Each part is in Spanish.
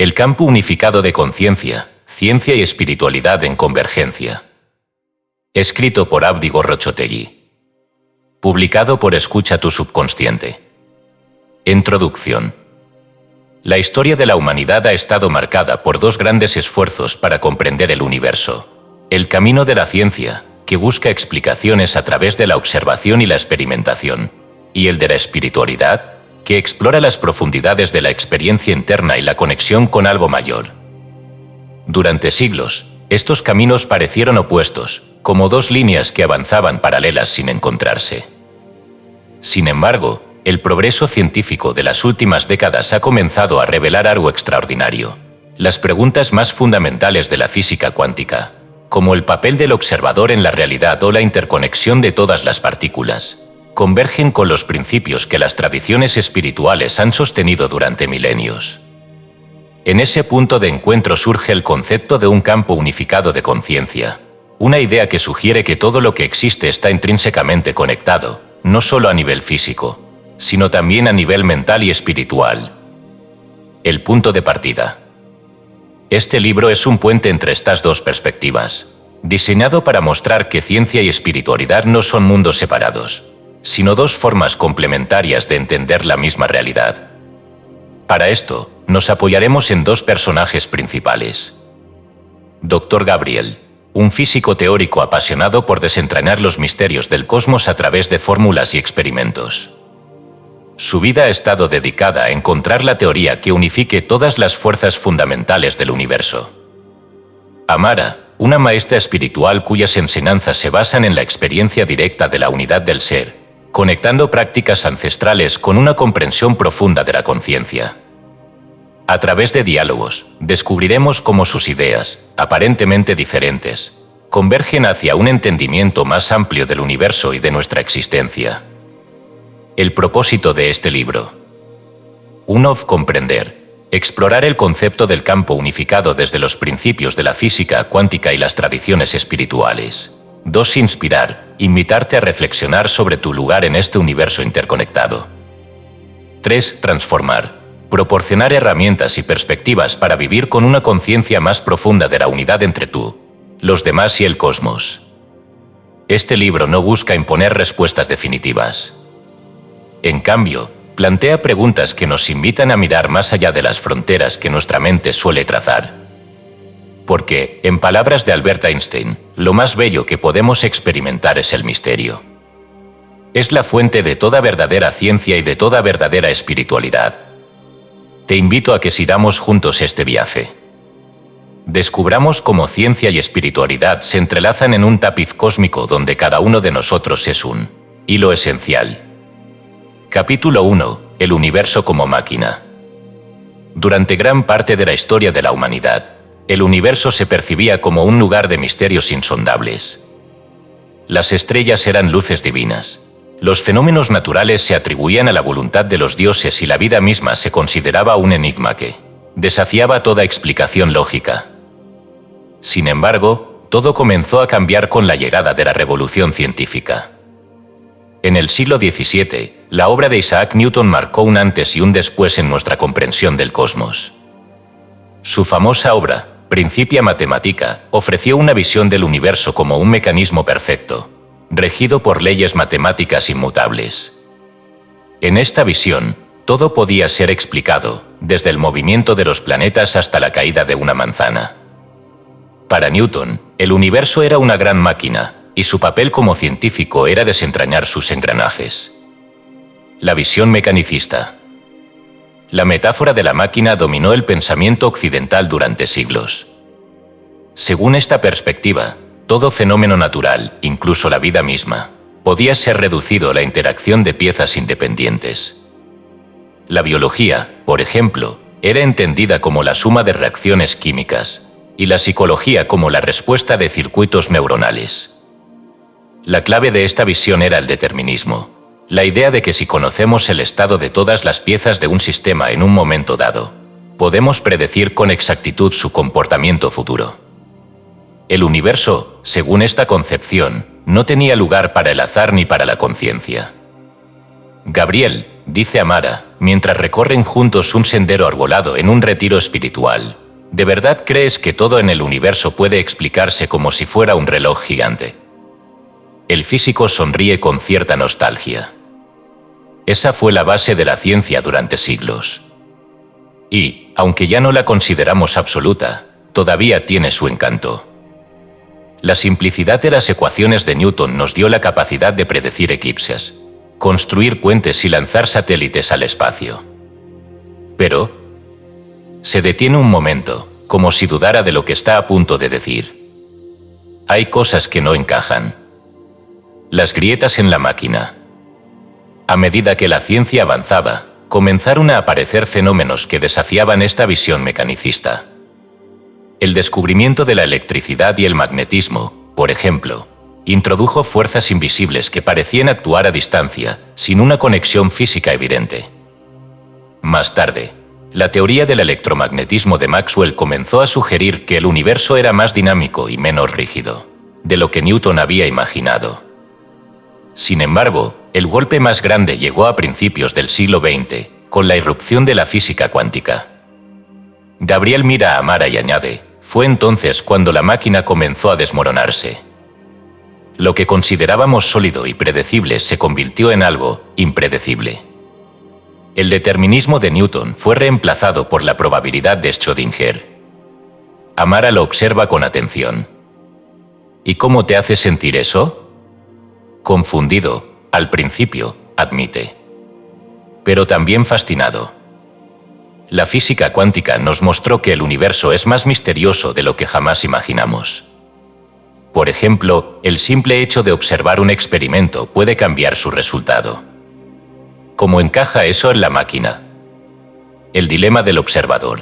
El campo unificado de conciencia, ciencia y espiritualidad en convergencia. Escrito por Abdi Gorrochategui. Publicado por Escucha tu Subconsciente. Introducción. La historia de la humanidad ha estado marcada por dos grandes esfuerzos para comprender el universo. El camino de la ciencia, que busca explicaciones a través de la observación y la experimentación, y el de la espiritualidad, que explora las profundidades de la experiencia interna y la conexión con algo mayor. Durante siglos, estos caminos parecieron opuestos, como dos líneas que avanzaban paralelas sin encontrarse. Sin embargo, el progreso científico de las últimas décadas ha comenzado a revelar algo extraordinario: las preguntas más fundamentales de la física cuántica, como el papel del observador en la realidad o la interconexión de todas las partículas, convergen con los principios que las tradiciones espirituales han sostenido durante milenios. En ese punto de encuentro surge el concepto de un campo unificado de conciencia, una idea que sugiere que todo lo que existe está intrínsecamente conectado, no solo a nivel físico, sino también a nivel mental y espiritual. El punto de partida. Este libro es un puente entre estas dos perspectivas, diseñado para mostrar que ciencia y espiritualidad no son mundos separados, sino dos formas complementarias de entender la misma realidad. Para esto, nos apoyaremos en dos personajes principales. Dr. Gabriel, un físico teórico apasionado por desentrañar los misterios del cosmos a través de fórmulas y experimentos. Su vida ha estado dedicada a encontrar la teoría que unifique todas las fuerzas fundamentales del universo. Amara, una maestra espiritual cuyas enseñanzas se basan en la experiencia directa de la unidad del ser, conectando prácticas ancestrales con una comprensión profunda de la conciencia. A través de diálogos, descubriremos cómo sus ideas, aparentemente diferentes, convergen hacia un entendimiento más amplio del universo y de nuestra existencia. El propósito de este libro. 1. Comprender. Explorar el concepto del campo unificado desde los principios de la física cuántica y las tradiciones espirituales. 2. Inspirar. Invitarte a reflexionar sobre tu lugar en este universo interconectado. 3. Transformar. Proporcionar herramientas y perspectivas para vivir con una conciencia más profunda de la unidad entre tú, los demás y el cosmos. Este libro no busca imponer respuestas definitivas. En cambio, plantea preguntas que nos invitan a mirar más allá de las fronteras que nuestra mente suele trazar. Porque, en palabras de Albert Einstein, lo más bello que podemos experimentar es el misterio. Es la fuente de toda verdadera ciencia y de toda verdadera espiritualidad. Te invito a que sigamos juntos este viaje. Descubramos cómo ciencia y espiritualidad se entrelazan en un tapiz cósmico donde cada uno de nosotros es un hilo esencial. Capítulo 1. El universo como máquina. Durante gran parte de la historia de la humanidad, el universo se percibía como un lugar de misterios insondables. Las estrellas eran luces divinas. Los fenómenos naturales se atribuían a la voluntad de los dioses y la vida misma se consideraba un enigma que desafiaba toda explicación lógica. Sin embargo, todo comenzó a cambiar con la llegada de la revolución científica. En el siglo XVII, la obra de Isaac Newton marcó un antes y un después en nuestra comprensión del cosmos. Su famosa obra, Principia Mathematica, ofreció una visión del universo como un mecanismo perfecto, regido por leyes matemáticas inmutables. En esta visión, todo podía ser explicado, desde el movimiento de los planetas hasta la caída de una manzana. Para Newton, el universo era una gran máquina, y su papel como científico era desentrañar sus engranajes. La visión mecanicista. La metáfora de la máquina dominó el pensamiento occidental durante siglos. Según esta perspectiva, todo fenómeno natural, incluso la vida misma, podía ser reducido a la interacción de piezas independientes. La biología, por ejemplo, era entendida como la suma de reacciones químicas, y la psicología como la respuesta de circuitos neuronales. La clave de esta visión era el determinismo, la idea de que si conocemos el estado de todas las piezas de un sistema en un momento dado, podemos predecir con exactitud su comportamiento futuro. El universo, según esta concepción, no tenía lugar para el azar ni para la conciencia. Gabriel, dice Amara, mientras recorren juntos un sendero arbolado en un retiro espiritual, ¿de verdad crees que todo en el universo puede explicarse como si fuera un reloj gigante? El físico sonríe con cierta nostalgia. Esa fue la base de la ciencia durante siglos. Y, aunque ya no la consideramos absoluta, todavía tiene su encanto. La simplicidad de las ecuaciones de Newton nos dio la capacidad de predecir eclipses, construir puentes y lanzar satélites al espacio. Pero se detiene un momento, como si dudara de lo que está a punto de decir. Hay cosas que no encajan. Las grietas en la máquina. A medida que la ciencia avanzaba, comenzaron a aparecer fenómenos que desafiaban esta visión mecanicista. El descubrimiento de la electricidad y el magnetismo, por ejemplo, introdujo fuerzas invisibles que parecían actuar a distancia, sin una conexión física evidente. Más tarde, la teoría del electromagnetismo de Maxwell comenzó a sugerir que el universo era más dinámico y menos rígido, de lo que Newton había imaginado. Sin embargo, el golpe más grande llegó a principios del siglo XX, con la irrupción de la física cuántica. Gabriel mira a Amara y añade, fue entonces cuando la máquina comenzó a desmoronarse. Lo que considerábamos sólido y predecible se convirtió en algo impredecible. El determinismo de Newton fue reemplazado por la probabilidad de Schrödinger. Amara lo observa con atención. ¿Y cómo te hace sentir eso? Confundido, al principio, admite. Pero también fascinado. La física cuántica nos mostró que el universo es más misterioso de lo que jamás imaginamos. Por ejemplo, el simple hecho de observar un experimento puede cambiar su resultado. ¿Cómo encaja eso en la máquina? El dilema del observador.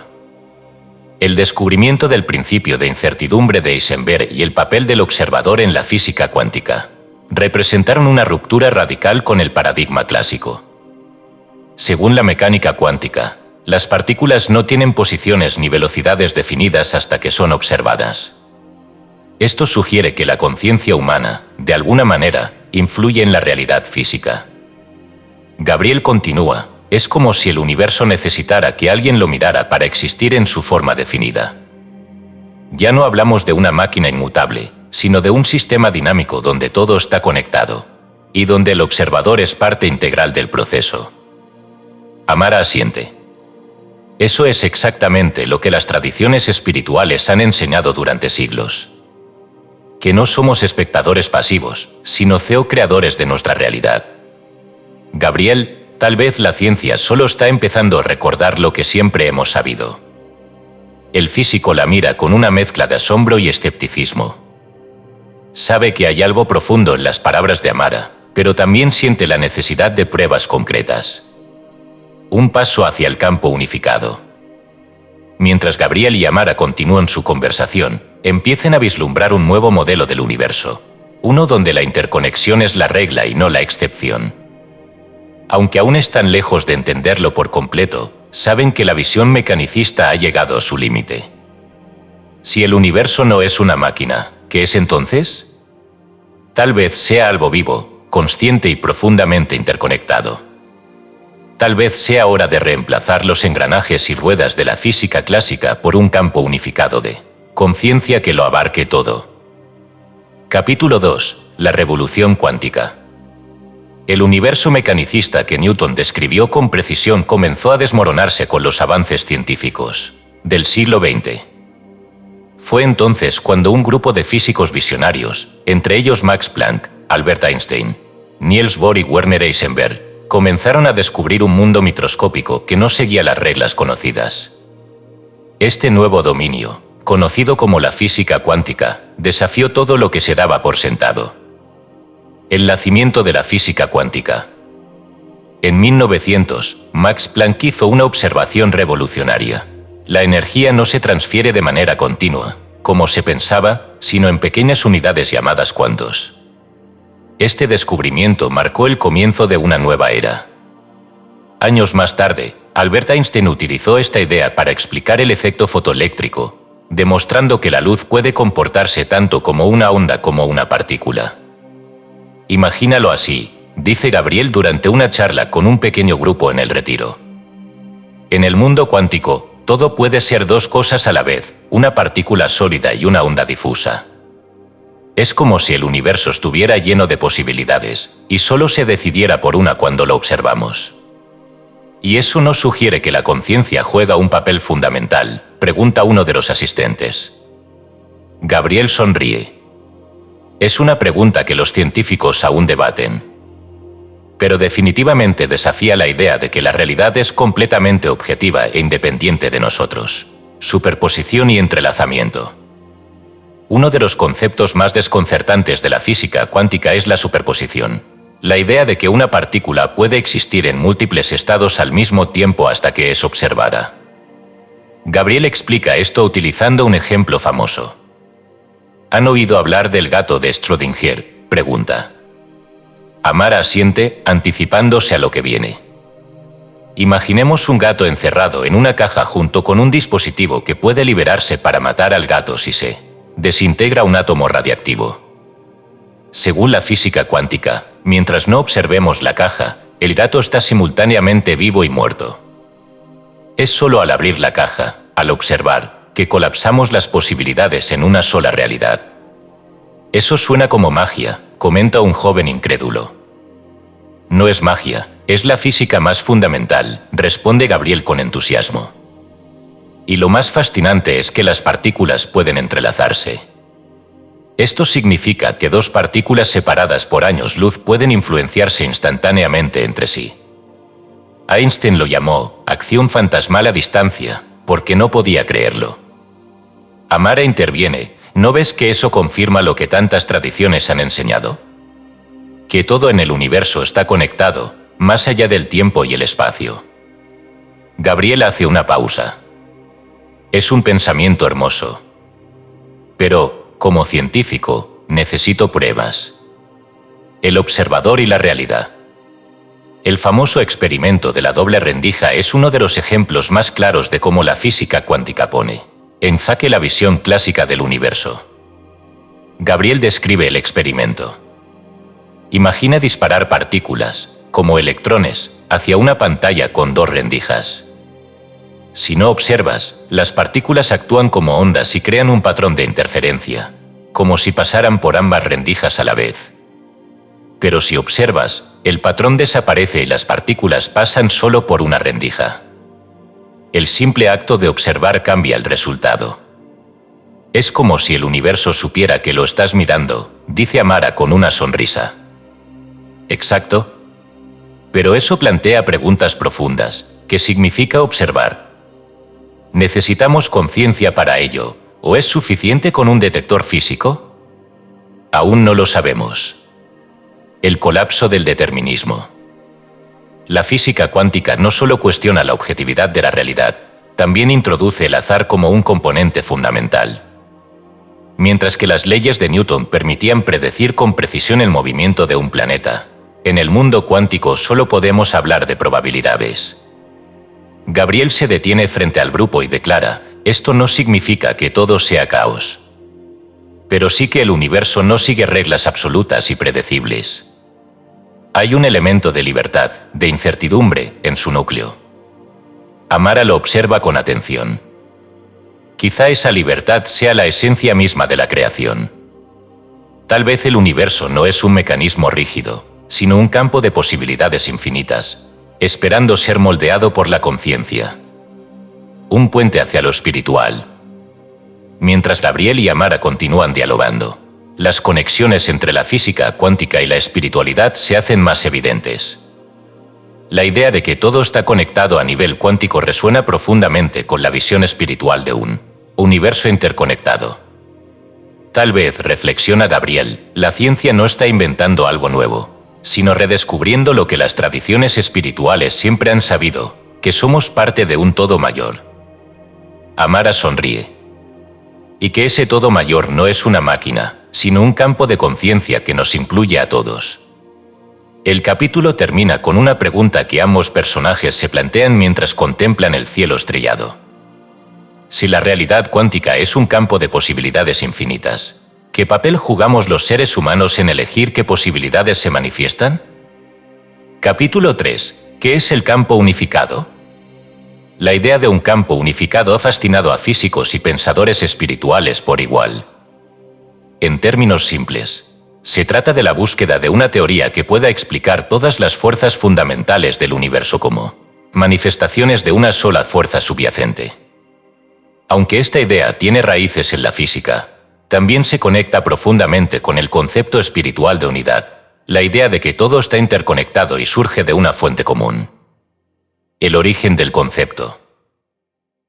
El descubrimiento del principio de incertidumbre de Heisenberg y el papel del observador en la física cuántica representaron una ruptura radical con el paradigma clásico. Según la mecánica cuántica, las partículas no tienen posiciones ni velocidades definidas hasta que son observadas. Esto sugiere que la conciencia humana, de alguna manera, influye en la realidad física. Gabriel continúa, es como si el universo necesitara que alguien lo mirara para existir en su forma definida. Ya no hablamos de una máquina inmutable, sino de un sistema dinámico donde todo está conectado, y donde el observador es parte integral del proceso. Amara asiente. Eso es exactamente lo que las tradiciones espirituales han enseñado durante siglos. Que no somos espectadores pasivos, sino co-creadores de nuestra realidad. Gabriel, tal vez la ciencia solo está empezando a recordar lo que siempre hemos sabido. El físico la mira con una mezcla de asombro y escepticismo. Sabe que hay algo profundo en las palabras de Amara, pero también siente la necesidad de pruebas concretas. Un paso hacia el campo unificado. Mientras Gabriel y Amara continúan su conversación, empiezan a vislumbrar un nuevo modelo del universo, uno donde la interconexión es la regla y no la excepción. Aunque aún están lejos de entenderlo por completo, saben que la visión mecanicista ha llegado a su límite. Si el universo no es una máquina, ¿qué es entonces? Tal vez sea algo vivo, consciente y profundamente interconectado. Tal vez sea hora de reemplazar los engranajes y ruedas de la física clásica por un campo unificado de conciencia que lo abarque todo. Capítulo 2. La revolución cuántica. El universo mecanicista que Newton describió con precisión comenzó a desmoronarse con los avances científicos del siglo XX. Fue entonces cuando un grupo de físicos visionarios, entre ellos Max Planck, Albert Einstein, Niels Bohr y Werner Heisenberg, comenzaron a descubrir un mundo microscópico que no seguía las reglas conocidas. Este nuevo dominio, conocido como la física cuántica, desafió todo lo que se daba por sentado. El nacimiento de la física cuántica. En 1900, Max Planck hizo una observación revolucionaria. La energía no se transfiere de manera continua, como se pensaba, sino en pequeñas unidades llamadas cuantos. Este descubrimiento marcó el comienzo de una nueva era. Años más tarde, Albert Einstein utilizó esta idea para explicar el efecto fotoeléctrico, demostrando que la luz puede comportarse tanto como una onda como una partícula. Imagínalo así, dice Gabriel durante una charla con un pequeño grupo en el retiro. En el mundo cuántico, todo puede ser dos cosas a la vez, una partícula sólida y una onda difusa. Es como si el universo estuviera lleno de posibilidades, y solo se decidiera por una cuando lo observamos. ¿Y eso no sugiere que la conciencia juega un papel fundamental?, pregunta uno de los asistentes. Gabriel sonríe. Es una pregunta que los científicos aún debaten. Pero definitivamente desafía la idea de que la realidad es completamente objetiva e independiente de nosotros. Superposición y entrelazamiento. Uno de los conceptos más desconcertantes de la física cuántica es la superposición. La idea de que una partícula puede existir en múltiples estados al mismo tiempo hasta que es observada. Gabriel explica esto utilizando un ejemplo famoso. ¿Han oído hablar del gato de Schrödinger?, pregunta. Amara asiente, anticipándose a lo que viene. Imaginemos un gato encerrado en una caja junto con un dispositivo que puede liberarse para matar al gato si se desintegra un átomo radiactivo. Según la física cuántica, mientras no observemos la caja, el gato está simultáneamente vivo y muerto. Es solo al abrir la caja, al observar, que colapsamos las posibilidades en una sola realidad. Eso suena como magia, comenta un joven incrédulo. No es magia, es la física más fundamental, responde Gabriel con entusiasmo. Y lo más fascinante es que las partículas pueden entrelazarse. Esto significa que dos partículas separadas por años luz pueden influenciarse instantáneamente entre sí. Einstein lo llamó acción fantasmal a distancia, porque no podía creerlo. Amara interviene, ¿no ves que eso confirma lo que tantas tradiciones han enseñado? Que todo en el universo está conectado, más allá del tiempo y el espacio. Gabriel hace una pausa. Es un pensamiento hermoso. Pero, como científico, necesito pruebas. El observador y la realidad. El famoso experimento de la doble rendija es uno de los ejemplos más claros de cómo la física cuántica pone en jaque la visión clásica del universo. Gabriel describe el experimento. Imagina disparar partículas, como electrones, hacia una pantalla con dos rendijas. Si no observas, las partículas actúan como ondas y crean un patrón de interferencia, como si pasaran por ambas rendijas a la vez. Pero si observas, el patrón desaparece y las partículas pasan solo por una rendija. El simple acto de observar cambia el resultado. Es como si el universo supiera que lo estás mirando, dice Amara con una sonrisa. ¿Exacto? Pero eso plantea preguntas profundas. ¿Qué significa observar? ¿Necesitamos conciencia para ello, o es suficiente con un detector físico? Aún no lo sabemos. El colapso del determinismo. La física cuántica no solo cuestiona la objetividad de la realidad, también introduce el azar como un componente fundamental. Mientras que las leyes de Newton permitían predecir con precisión el movimiento de un planeta, en el mundo cuántico solo podemos hablar de probabilidades. Gabriel se detiene frente al grupo y declara, esto no significa que todo sea caos. Pero sí que el universo no sigue reglas absolutas y predecibles. Hay un elemento de libertad, de incertidumbre, en su núcleo. Amara lo observa con atención. Quizá esa libertad sea la esencia misma de la creación. Tal vez el universo no es un mecanismo rígido, sino un campo de posibilidades infinitas, esperando ser moldeado por la conciencia. Un puente hacia lo espiritual. Mientras Gabriel y Amara continúan dialogando, las conexiones entre la física cuántica y la espiritualidad se hacen más evidentes. La idea de que todo está conectado a nivel cuántico resuena profundamente con la visión espiritual de un universo interconectado. Tal vez, reflexiona Gabriel, la ciencia no está inventando algo nuevo, sino redescubriendo lo que las tradiciones espirituales siempre han sabido, que somos parte de un todo mayor. Amara sonríe. Y que ese todo mayor no es una máquina, sino un campo de conciencia que nos incluye a todos. El capítulo termina con una pregunta que ambos personajes se plantean mientras contemplan el cielo estrellado. Si la realidad cuántica es un campo de posibilidades infinitas, ¿qué papel jugamos los seres humanos en elegir qué posibilidades se manifiestan? Capítulo 3. ¿Qué es el campo unificado? la idea de un campo unificado ha fascinado a físicos y pensadores espirituales por igual. En términos simples, se trata de la búsqueda de una teoría que pueda explicar todas las fuerzas fundamentales del universo como manifestaciones de una sola fuerza subyacente. Aunque esta idea tiene raíces en la física, también se conecta profundamente con el concepto espiritual de unidad, la idea de que todo está interconectado y surge de una fuente común. El origen del concepto.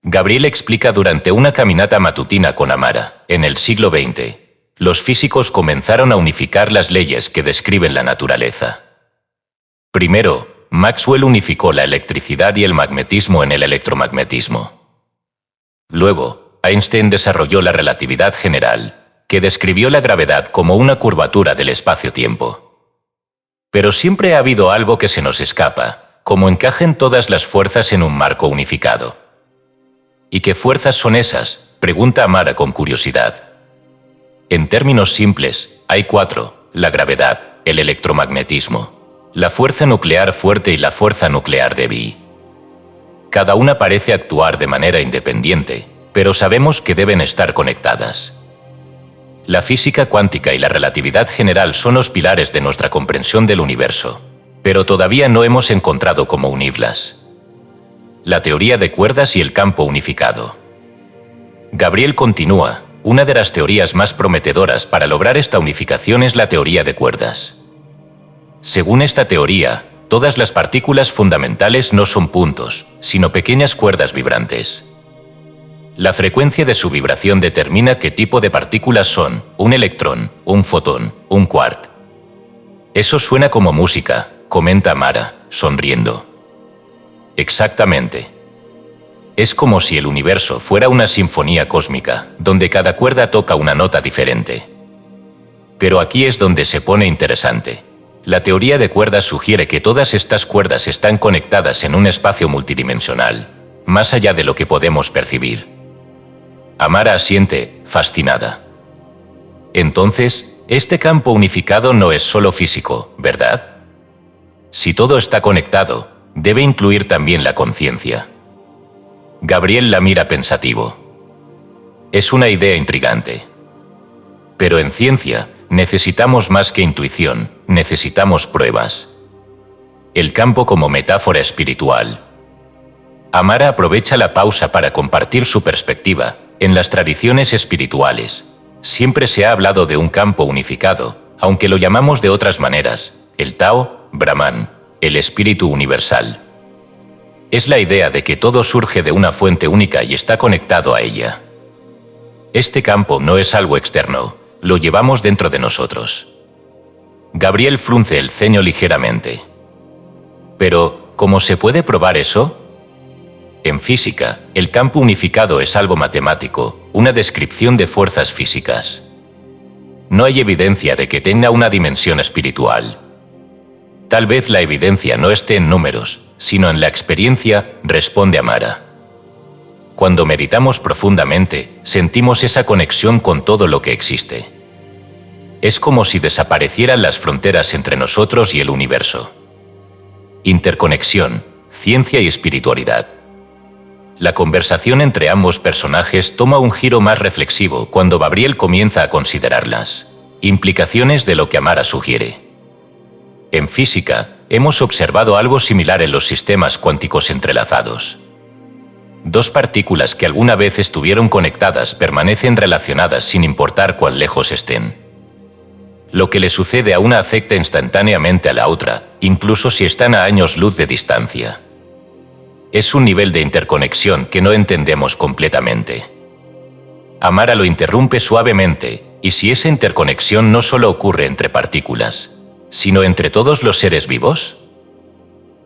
Gabriel explica durante una caminata matutina con Amara, en el siglo XX, los físicos comenzaron a unificar las leyes que describen la naturaleza. Primero, Maxwell unificó la electricidad y el magnetismo en el electromagnetismo. Luego, Einstein desarrolló la relatividad general, que describió la gravedad como una curvatura del espacio-tiempo. Pero siempre ha habido algo que se nos escapa, cómo encajan todas las fuerzas en un marco unificado. ¿Y qué fuerzas son esas?, pregunta Amara con curiosidad. En términos simples, hay 4, la gravedad, el electromagnetismo, la fuerza nuclear fuerte y la fuerza nuclear débil. Cada una parece actuar de manera independiente, pero sabemos que deben estar conectadas. La física cuántica y la relatividad general son los pilares de nuestra comprensión del universo, pero todavía no hemos encontrado cómo unirlas. La teoría de cuerdas y el campo unificado. Gabriel continúa. Una de las teorías más prometedoras para lograr esta unificación es la teoría de cuerdas. Según esta teoría, todas las partículas fundamentales no son puntos, sino pequeñas cuerdas vibrantes. La frecuencia de su vibración determina qué tipo de partículas son, un electrón, un fotón, un quark. Eso suena como música, comenta Amara, sonriendo. Exactamente. Es como si el universo fuera una sinfonía cósmica, donde cada cuerda toca una nota diferente. Pero aquí es donde se pone interesante. La teoría de cuerdas sugiere que todas estas cuerdas están conectadas en un espacio multidimensional, más allá de lo que podemos percibir. Amara asiente, fascinada. Entonces, este campo unificado no es solo físico, ¿verdad? Si todo está conectado, debe incluir también la conciencia. Gabriel la mira pensativo. Es una idea intrigante. Pero en ciencia, necesitamos más que intuición, necesitamos pruebas. El campo como metáfora espiritual. Amara aprovecha la pausa para compartir su perspectiva. En las tradiciones espirituales, siempre se ha hablado de un campo unificado, aunque lo llamamos de otras maneras, el Tao, Brahman, el espíritu universal. Es la idea de que todo surge de una fuente única y está conectado a ella. Este campo no es algo externo, lo llevamos dentro de nosotros. Gabriel frunce el ceño ligeramente. Pero, ¿cómo se puede probar eso? En física, el campo unificado es algo matemático, una descripción de fuerzas físicas. No hay evidencia de que tenga una dimensión espiritual. Tal vez la evidencia no esté en números, sino en la experiencia, responde Amara. Cuando meditamos profundamente, sentimos esa conexión con todo lo que existe. Es como si desaparecieran las fronteras entre nosotros y el universo. Interconexión, ciencia y espiritualidad. La conversación entre ambos personajes toma un giro más reflexivo cuando Gabriel comienza a considerar las implicaciones de lo que Amara sugiere. En física, hemos observado algo similar en los sistemas cuánticos entrelazados. Dos partículas que alguna vez estuvieron conectadas permanecen relacionadas sin importar cuán lejos estén. Lo que le sucede a una afecta instantáneamente a la otra, incluso si están a años luz de distancia. Es un nivel de interconexión que no entendemos completamente. Amara lo interrumpe suavemente, y si esa interconexión no solo ocurre entre partículas, sino entre todos los seres vivos?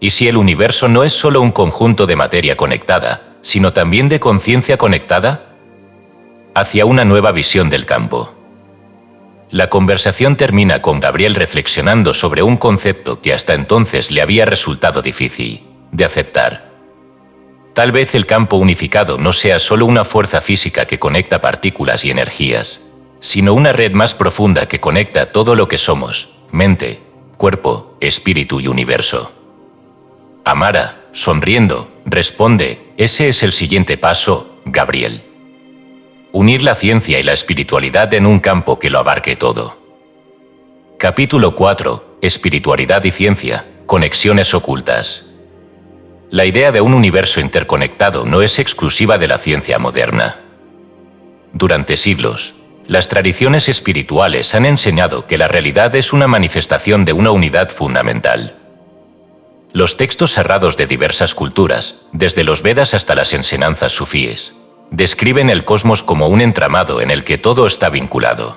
¿Y si el universo no es solo un conjunto de materia conectada, sino también de conciencia conectada? Hacia una nueva visión del campo. La conversación termina con Gabriel reflexionando sobre un concepto que hasta entonces le había resultado difícil de aceptar. Tal vez el campo unificado no sea solo una fuerza física que conecta partículas y energías, sino una red más profunda que conecta todo lo que somos, mente, cuerpo, espíritu y universo. Amara, sonriendo, responde, ese es el siguiente paso, Gabriel. Unir la ciencia y la espiritualidad en un campo que lo abarque todo. Capítulo 4. Espiritualidad y ciencia. Conexiones ocultas. La idea de un universo interconectado no es exclusiva de la ciencia moderna. Durante siglos, las tradiciones espirituales han enseñado que la realidad es una manifestación de una unidad fundamental. Los textos sagrados de diversas culturas, desde los Vedas hasta las enseñanzas sufíes, describen el cosmos como un entramado en el que todo está vinculado.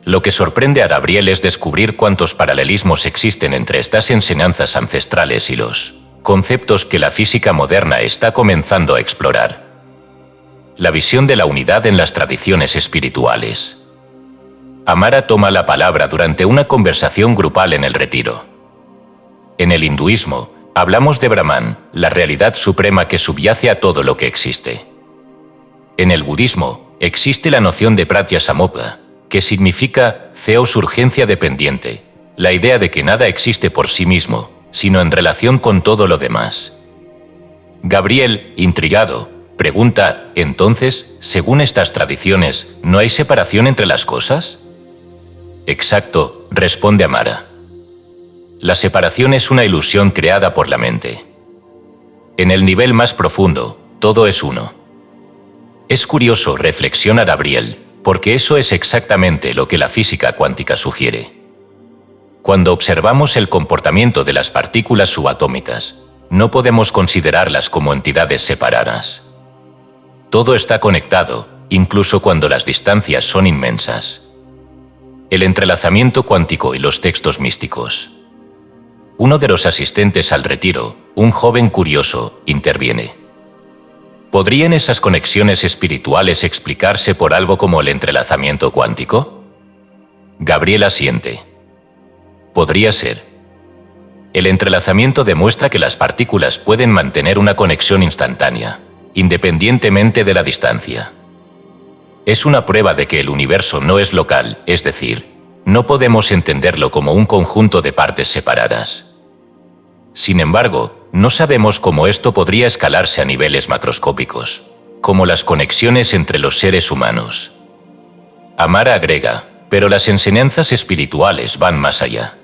Lo que sorprende a Gabriel es descubrir cuántos paralelismos existen entre estas enseñanzas ancestrales y los conceptos que la física moderna está comenzando a explorar. La visión de la unidad en las tradiciones espirituales. Amara toma la palabra durante una conversación grupal en el retiro. En el hinduismo, hablamos de Brahman, la realidad suprema que subyace a todo lo que existe. En el budismo, existe la noción de Pratyasamupta, que significa theos urgencia dependiente, la idea de que nada existe por sí mismo, sino en relación con todo lo demás. Gabriel, intrigado, pregunta, entonces, según estas tradiciones, ¿no hay separación entre las cosas? Exacto, responde Amara. La separación es una ilusión creada por la mente. En el nivel más profundo, todo es uno. Es curioso, reflexiona Gabriel, porque eso es exactamente lo que la física cuántica sugiere. Cuando observamos el comportamiento de las partículas subatómicas, no podemos considerarlas como entidades separadas. Todo está conectado, incluso cuando las distancias son inmensas. El entrelazamiento cuántico y los textos místicos. Uno de los asistentes al retiro, un joven curioso, interviene. ¿Podrían esas conexiones espirituales explicarse por algo como el entrelazamiento cuántico? Gabriel asiente. Podría ser. El entrelazamiento demuestra que las partículas pueden mantener una conexión instantánea, independientemente de la distancia. Es una prueba de que el universo no es local, es decir, no podemos entenderlo como un conjunto de partes separadas. Sin embargo, no sabemos cómo esto podría escalarse a niveles macroscópicos, como las conexiones entre los seres humanos. Amara agrega, pero las enseñanzas espirituales van más allá.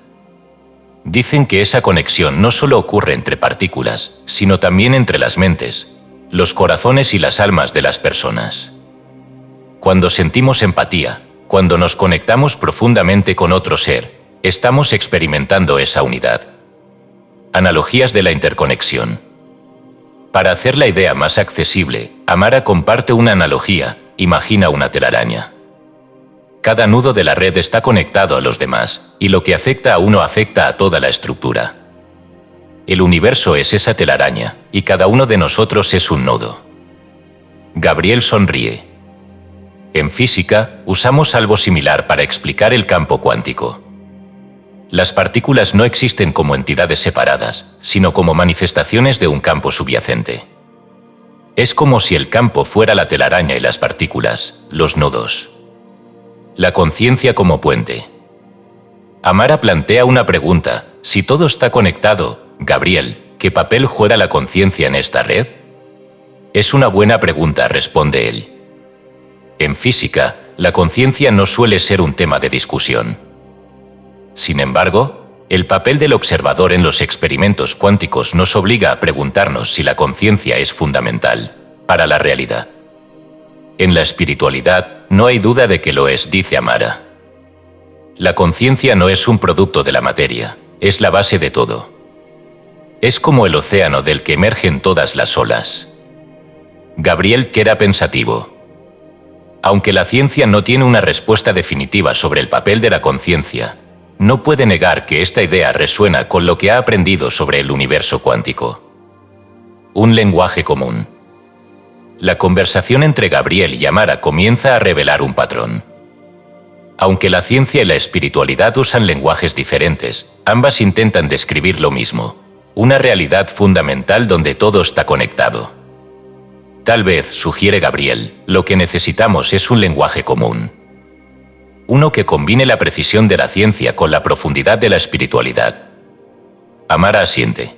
Dicen que esa conexión no solo ocurre entre partículas, sino también entre las mentes, los corazones y las almas de las personas. Cuando sentimos empatía, cuando nos conectamos profundamente con otro ser, estamos experimentando esa unidad. Analogías de la interconexión. Para hacer la idea más accesible, Amara comparte una analogía, imagina una telaraña. Cada nudo de la red está conectado a los demás, y lo que afecta a uno afecta a toda la estructura. El universo es esa telaraña, y cada uno de nosotros es un nodo. Gabriel sonríe. En física, usamos algo similar para explicar el campo cuántico. Las partículas no existen como entidades separadas, sino como manifestaciones de un campo subyacente. Es como si el campo fuera la telaraña y las partículas, los nodos. La conciencia como puente. Amara plantea una pregunta, si todo está conectado, Gabriel, ¿qué papel juega la conciencia en esta red? Es una buena pregunta, responde él. En física, la conciencia no suele ser un tema de discusión. Sin embargo, el papel del observador en los experimentos cuánticos nos obliga a preguntarnos si la conciencia es fundamental para la realidad. En la espiritualidad, no hay duda de que lo es, dice Amara. La conciencia no es un producto de la materia, es la base de todo. Es como el océano del que emergen todas las olas. Gabriel queda pensativo. Aunque la ciencia no tiene una respuesta definitiva sobre el papel de la conciencia, no puede negar que esta idea resuena con lo que ha aprendido sobre el universo cuántico. Un lenguaje común. La conversación entre Gabriel y Amara comienza a revelar un patrón. Aunque la ciencia y la espiritualidad usan lenguajes diferentes, ambas intentan describir lo mismo, una realidad fundamental donde todo está conectado. Tal vez, sugiere Gabriel, lo que necesitamos es un lenguaje común. Uno que combine la precisión de la ciencia con la profundidad de la espiritualidad. Amara asiente.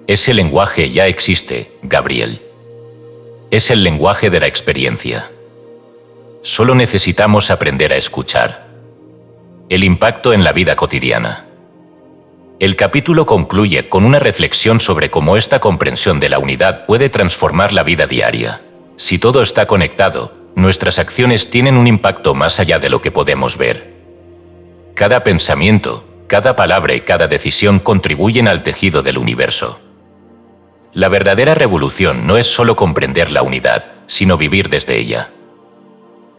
Ese lenguaje ya existe, Gabriel. Es el lenguaje de la experiencia. Solo necesitamos aprender a escuchar. El impacto en la vida cotidiana. El capítulo concluye con una reflexión sobre cómo esta comprensión de la unidad puede transformar la vida diaria. Si todo está conectado, nuestras acciones tienen un impacto más allá de lo que podemos ver. Cada pensamiento, cada palabra y cada decisión contribuyen al tejido del universo. La verdadera revolución no es solo comprender la unidad, sino vivir desde ella.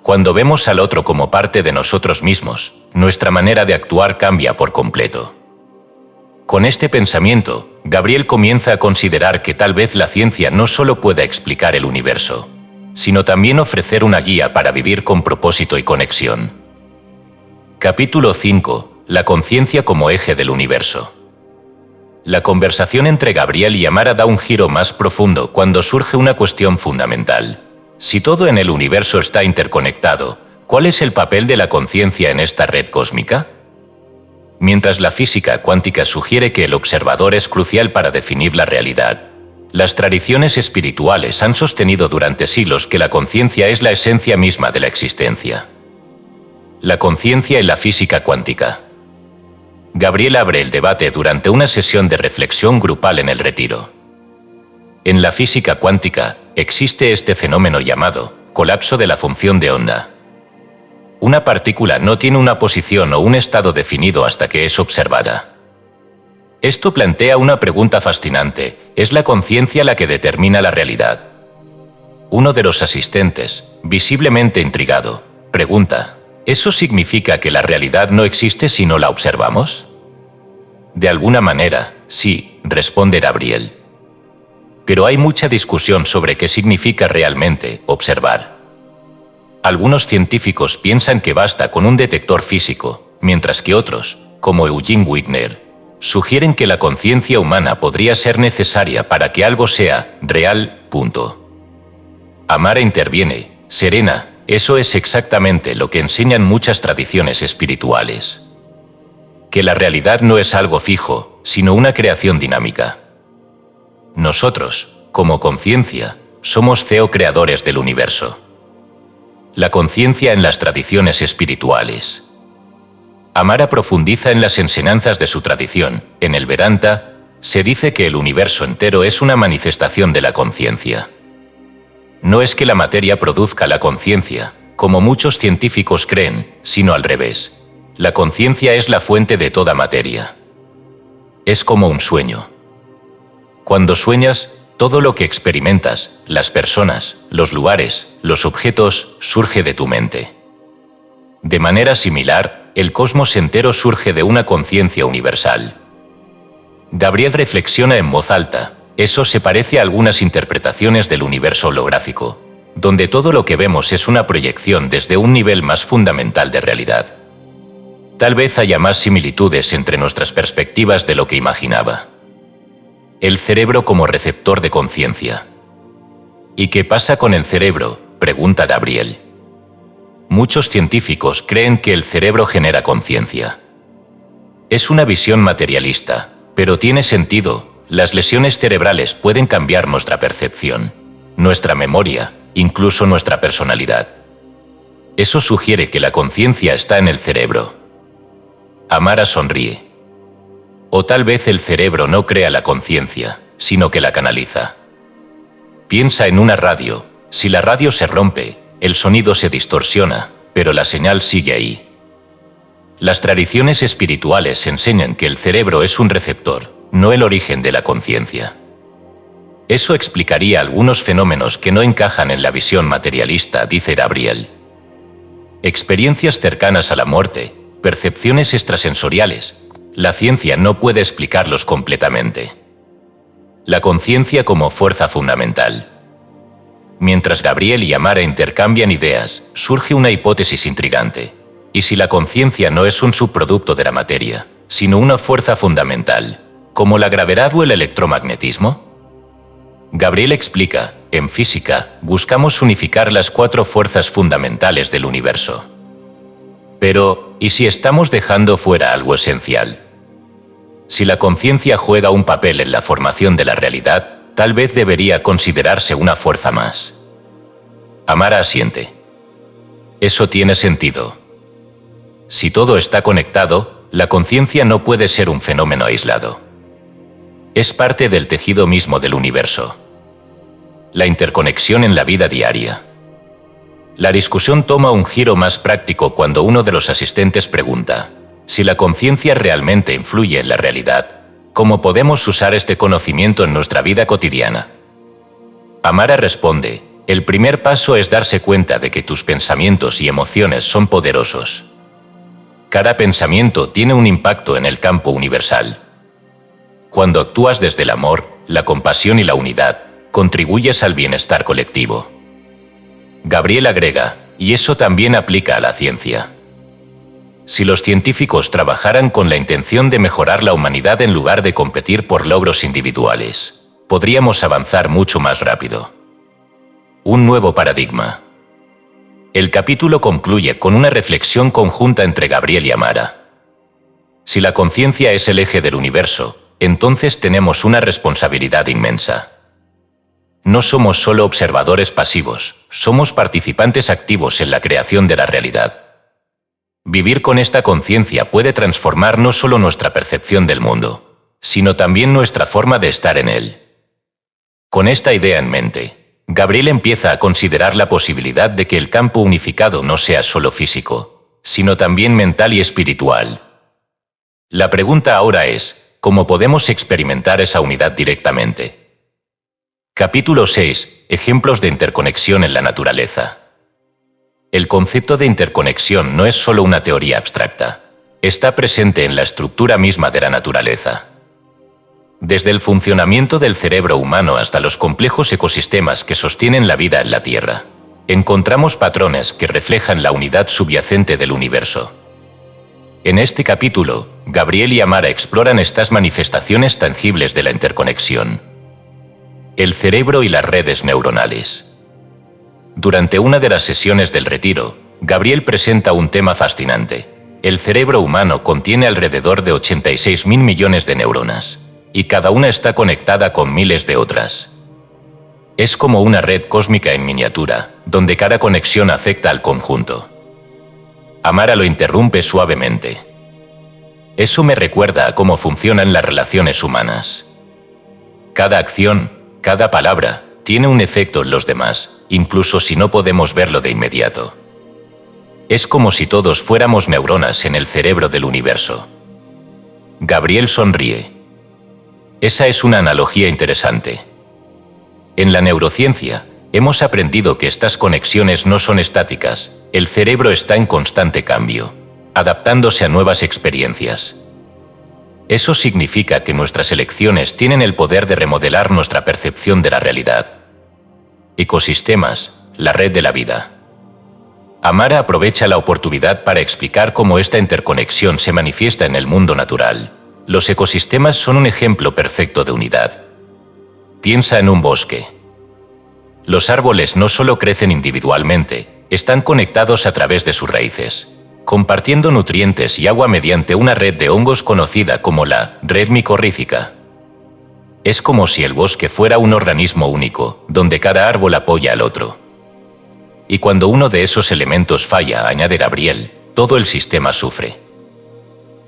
Cuando vemos al otro como parte de nosotros mismos, nuestra manera de actuar cambia por completo. Con este pensamiento, Gabriel comienza a considerar que tal vez la ciencia no solo pueda explicar el universo, sino también ofrecer una guía para vivir con propósito y conexión. Capítulo 5. La conciencia como eje del universo. La conversación entre Gabriel y Amara da un giro más profundo cuando surge una cuestión fundamental. Si todo en el universo está interconectado, ¿cuál es el papel de la conciencia en esta red cósmica? Mientras la física cuántica sugiere que el observador es crucial para definir la realidad, las tradiciones espirituales han sostenido durante siglos que la conciencia es la esencia misma de la existencia. La conciencia y la física cuántica. Gabriel abre el debate durante una sesión de reflexión grupal en el retiro. En la física cuántica, existe este fenómeno llamado colapso de la función de onda. Una partícula no tiene una posición o un estado definido hasta que es observada. Esto plantea una pregunta fascinante: ¿es la conciencia la que determina la realidad? Uno de los asistentes, visiblemente intrigado, pregunta: ¿eso significa que la realidad no existe si no la observamos? De alguna manera, sí, responde Gabriel. Pero hay mucha discusión sobre qué significa realmente observar. Algunos científicos piensan que basta con un detector físico, mientras que otros, como Eugene Wigner, sugieren que la conciencia humana podría ser necesaria para que algo sea real. Amara interviene: serena, eso es exactamente lo que enseñan muchas tradiciones espirituales. Que la realidad no es algo fijo, sino una creación dinámica. Nosotros, como conciencia, somos co-creadores del universo. La conciencia en las tradiciones espirituales. Amara profundiza en las enseñanzas de su tradición. En el Vedanta, se dice que el universo entero es una manifestación de la conciencia. No es que la materia produzca la conciencia, como muchos científicos creen, sino al revés. La conciencia es la fuente de toda materia. Es como un sueño. Cuando sueñas, todo lo que experimentas, las personas, los lugares, los objetos, surge de tu mente. De manera similar, el cosmos entero surge de una conciencia universal. Gabriel reflexiona en voz alta: eso se parece a algunas interpretaciones del universo holográfico, donde todo lo que vemos es una proyección desde un nivel más fundamental de realidad. Tal vez haya más similitudes entre nuestras perspectivas de lo que imaginaba. El cerebro como receptor de conciencia. ¿Y qué pasa con el cerebro?, pregunta Gabriel. Muchos científicos creen que el cerebro genera conciencia. Es una visión materialista, pero tiene sentido. Las lesiones cerebrales pueden cambiar nuestra percepción, nuestra memoria, incluso nuestra personalidad. Eso sugiere que la conciencia está en el cerebro. Amara sonríe. O tal vez el cerebro no crea la conciencia, sino que la canaliza. Piensa en una radio. Si la radio se rompe, el sonido se distorsiona, pero la señal sigue ahí. Las tradiciones espirituales enseñan que el cerebro es un receptor, no el origen de la conciencia. Eso explicaría algunos fenómenos que no encajan en la visión materialista, dice Gabriel. Experiencias cercanas a la muerte, percepciones extrasensoriales. La ciencia no puede explicarlos completamente. La conciencia como fuerza fundamental. Mientras Gabriel y Amara intercambian ideas, surge una hipótesis intrigante. ¿Y si la conciencia no es un subproducto de la materia, sino una fuerza fundamental, como la gravedad o el electromagnetismo? Gabriel explica: en física, buscamos unificar las 4 fuerzas fundamentales del universo. Pero, ¿y si estamos dejando fuera algo esencial? Si la conciencia juega un papel en la formación de la realidad, tal vez debería considerarse una fuerza más. Amara asiente. Eso tiene sentido. Si todo está conectado, la conciencia no puede ser un fenómeno aislado. Es parte del tejido mismo del universo. La interconexión en la vida diaria. La discusión toma un giro más práctico cuando uno de los asistentes pregunta: si la conciencia realmente influye en la realidad, ¿cómo podemos usar este conocimiento en nuestra vida cotidiana? Amara responde: el primer paso es darse cuenta de que tus pensamientos y emociones son poderosos. Cada pensamiento tiene un impacto en el campo universal. Cuando actúas desde el amor, la compasión y la unidad, contribuyes al bienestar colectivo. Gabriel agrega: y eso también aplica a la ciencia. Si los científicos trabajaran con la intención de mejorar la humanidad en lugar de competir por logros individuales, podríamos avanzar mucho más rápido. Un nuevo paradigma. El capítulo concluye con una reflexión conjunta entre Gabriel y Amara. Si la conciencia es el eje del universo, entonces tenemos una responsabilidad inmensa. No somos solo observadores pasivos, somos participantes activos en la creación de la realidad. Vivir con esta conciencia puede transformar no solo nuestra percepción del mundo, sino también nuestra forma de estar en él. Con esta idea en mente, Gabriel empieza a considerar la posibilidad de que el campo unificado no sea solo físico, sino también mental y espiritual. La pregunta ahora es: ¿cómo podemos experimentar esa unidad directamente? Capítulo 6. Ejemplos de interconexión en la naturaleza. El concepto de interconexión no es solo una teoría abstracta. Está presente en la estructura misma de la naturaleza. Desde el funcionamiento del cerebro humano hasta los complejos ecosistemas que sostienen la vida en la Tierra, encontramos patrones que reflejan la unidad subyacente del universo. En este capítulo, Gabriel y Amara exploran estas manifestaciones tangibles de la interconexión. El cerebro y las redes neuronales. Durante una de las sesiones del retiro, Gabriel presenta un tema fascinante. El cerebro humano contiene alrededor de 86.000 millones de neuronas, y cada una está conectada con miles de otras. Es como una red cósmica en miniatura, donde cada conexión afecta al conjunto. Amara lo interrumpe suavemente. Eso me recuerda a cómo funcionan las relaciones humanas. Cada acción, cada palabra, tiene un efecto en los demás, incluso si no podemos verlo de inmediato. Es como si todos fuéramos neuronas en el cerebro del universo. Gabriel sonríe. Esa es una analogía interesante. En la neurociencia, hemos aprendido que estas conexiones no son estáticas, el cerebro está en constante cambio, adaptándose a nuevas experiencias. Eso significa que nuestras elecciones tienen el poder de remodelar nuestra percepción de la realidad. Ecosistemas, la red de la vida. Amara aprovecha la oportunidad para explicar cómo esta interconexión se manifiesta en el mundo natural. Los ecosistemas son un ejemplo perfecto de unidad. Piensa en un bosque. Los árboles no solo crecen individualmente, están conectados a través de sus raíces, compartiendo nutrientes y agua mediante una red de hongos conocida como la red micorrícica. Es como si el bosque fuera un organismo único, donde cada árbol apoya al otro. Y cuando uno de esos elementos falla, añade Gabriel, todo el sistema sufre.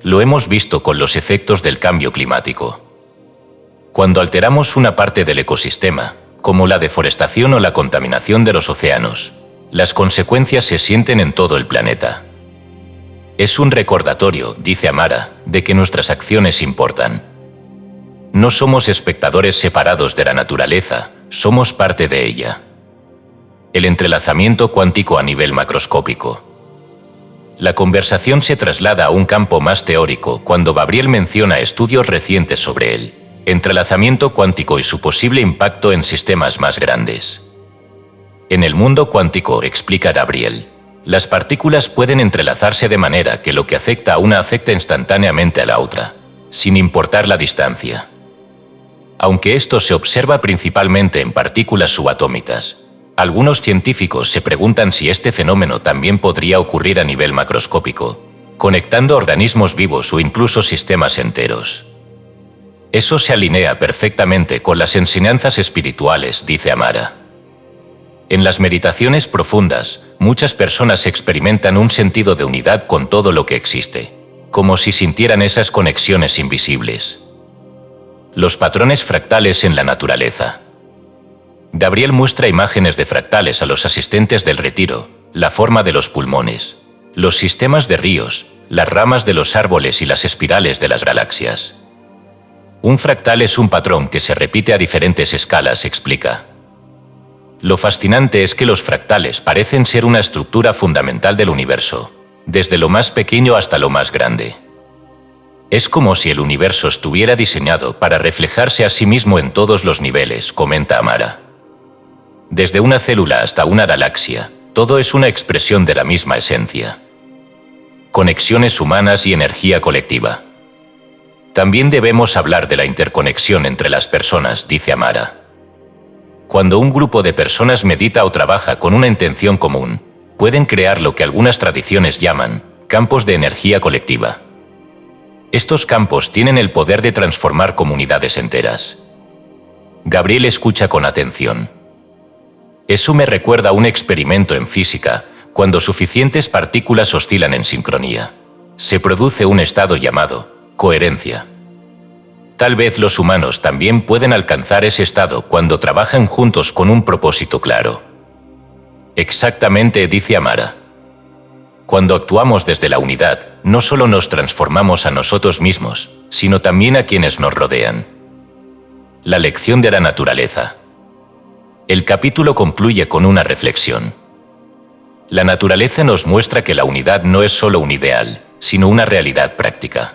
Lo hemos visto con los efectos del cambio climático. Cuando alteramos una parte del ecosistema, como la deforestación o la contaminación de los océanos, las consecuencias se sienten en todo el planeta. Es un recordatorio, dice Amara, de que nuestras acciones importan. No somos espectadores separados de la naturaleza, somos parte de ella. El entrelazamiento cuántico a nivel macroscópico. La conversación se traslada a un campo más teórico cuando Gabriel menciona estudios recientes sobre el entrelazamiento cuántico y su posible impacto en sistemas más grandes. En el mundo cuántico, explica Gabriel, las partículas pueden entrelazarse de manera que lo que afecta a una afecta instantáneamente a la otra, sin importar la distancia. Aunque esto se observa principalmente en partículas subatómicas, algunos científicos se preguntan si este fenómeno también podría ocurrir a nivel macroscópico, conectando organismos vivos o incluso sistemas enteros. Eso se alinea perfectamente con las enseñanzas espirituales, dice Amara. En las meditaciones profundas, muchas personas experimentan un sentido de unidad con todo lo que existe, como si sintieran esas conexiones invisibles. Los patrones fractales en la naturaleza. Gabriel muestra imágenes de fractales a los asistentes del retiro, la forma de los pulmones, los sistemas de ríos, las ramas de los árboles y las espirales de las galaxias. Un fractal es un patrón que se repite a diferentes escalas, explica. Lo fascinante es que los fractales parecen ser una estructura fundamental del universo, desde lo más pequeño hasta lo más grande. Es como si el universo estuviera diseñado para reflejarse a sí mismo en todos los niveles, comenta Amara. Desde una célula hasta una galaxia, todo es una expresión de la misma esencia. Conexiones humanas y energía colectiva. También debemos hablar de la interconexión entre las personas, dice Amara. Cuando un grupo de personas medita o trabaja con una intención común, pueden crear lo que algunas tradiciones llaman campos de energía colectiva. Estos campos tienen el poder de transformar comunidades enteras. Gabriel escucha con atención. Eso me recuerda a un experimento en física, cuando suficientes partículas oscilan en sincronía. Se produce un estado llamado coherencia. Tal vez los humanos también pueden alcanzar ese estado cuando trabajan juntos con un propósito claro. Exactamente, dice Amara. Cuando actuamos desde la unidad, no solo nos transformamos a nosotros mismos, sino también a quienes nos rodean. La lección de la naturaleza. El capítulo concluye con una reflexión. La naturaleza nos muestra que la unidad no es solo un ideal, sino una realidad práctica.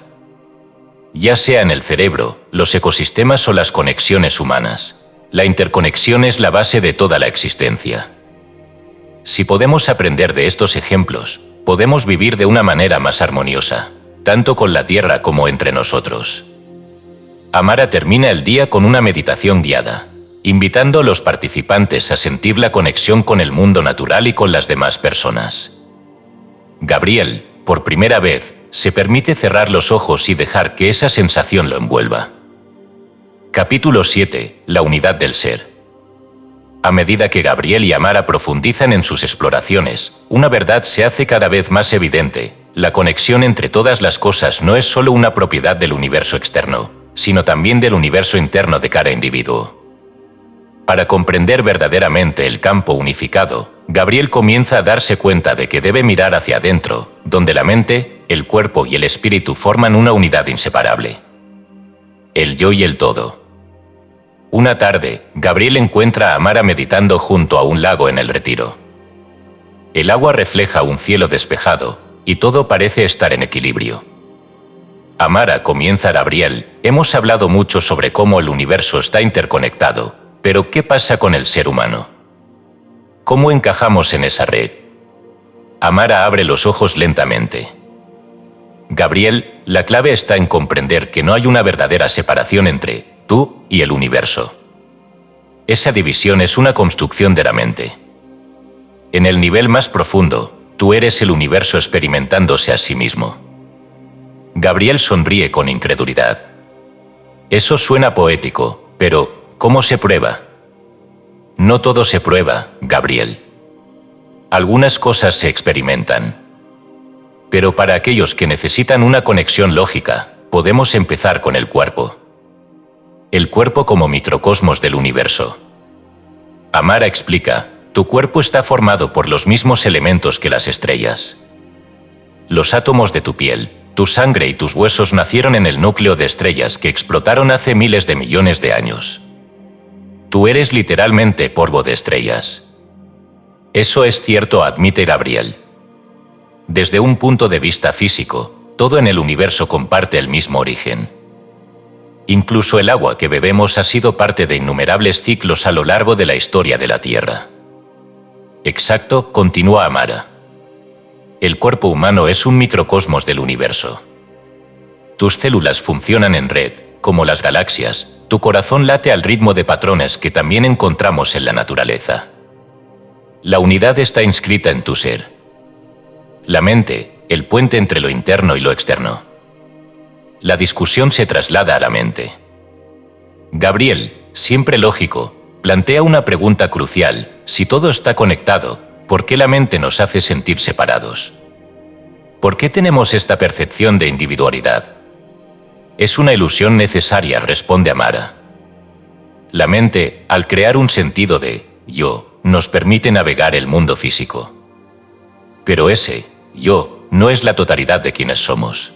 Ya sea en el cerebro, los ecosistemas o las conexiones humanas, la interconexión es la base de toda la existencia. Si podemos aprender de estos ejemplos, podemos vivir de una manera más armoniosa, tanto con la Tierra como entre nosotros. Amara termina el día con una meditación guiada, invitando a los participantes a sentir la conexión con el mundo natural y con las demás personas. Gabriel, por primera vez, se permite cerrar los ojos y dejar que esa sensación lo envuelva. Capítulo 7. La unidad del ser. A medida que Gabriel y Amara profundizan en sus exploraciones, una verdad se hace cada vez más evidente: la conexión entre todas las cosas no es solo una propiedad del universo externo, sino también del universo interno de cada individuo. Para comprender verdaderamente el campo unificado, Gabriel comienza a darse cuenta de que debe mirar hacia adentro, donde la mente, el cuerpo y el espíritu forman una unidad inseparable. El yo y el todo. Una tarde, Gabriel encuentra a Amara meditando junto a un lago en el retiro. El agua refleja un cielo despejado, y todo parece estar en equilibrio. Amara, comienza Gabriel, hemos hablado mucho sobre cómo el universo está interconectado, pero ¿qué pasa con el ser humano? ¿Cómo encajamos en esa red? Amara abre los ojos lentamente. Gabriel, la clave está en comprender que no hay una verdadera separación entre tú y el universo. Esa división es una construcción de la mente. En el nivel más profundo, tú eres el universo experimentándose a sí mismo. Gabriel sonríe con incredulidad. Eso suena poético, pero ¿cómo se prueba? No todo se prueba, Gabriel. Algunas cosas se experimentan. Pero para aquellos que necesitan una conexión lógica, podemos empezar con el cuerpo. El cuerpo como microcosmos del universo. Amara explica: tu cuerpo está formado por los mismos elementos que las estrellas. Los átomos de tu piel, tu sangre y tus huesos nacieron en el núcleo de estrellas que explotaron hace miles de millones de años. Tú eres literalmente polvo de estrellas. Eso es cierto, admite Gabriel. Desde un punto de vista físico, todo en el universo comparte el mismo origen. Incluso el agua que bebemos ha sido parte de innumerables ciclos a lo largo de la historia de la Tierra. Exacto, continúa Amara. El cuerpo humano es un microcosmos del universo. Tus células funcionan en red, como las galaxias, tu corazón late al ritmo de patrones que también encontramos en la naturaleza. La unidad está inscrita en tu ser. La mente, el puente entre lo interno y lo externo. La discusión se traslada a la mente. Gabriel, siempre lógico, plantea una pregunta crucial: si todo está conectado, ¿por qué la mente nos hace sentir separados? ¿Por qué tenemos esta percepción de individualidad? Es una ilusión necesaria, responde Amara. La mente, al crear un sentido de yo, nos permite navegar el mundo físico. Pero ese yo no es la totalidad de quienes somos.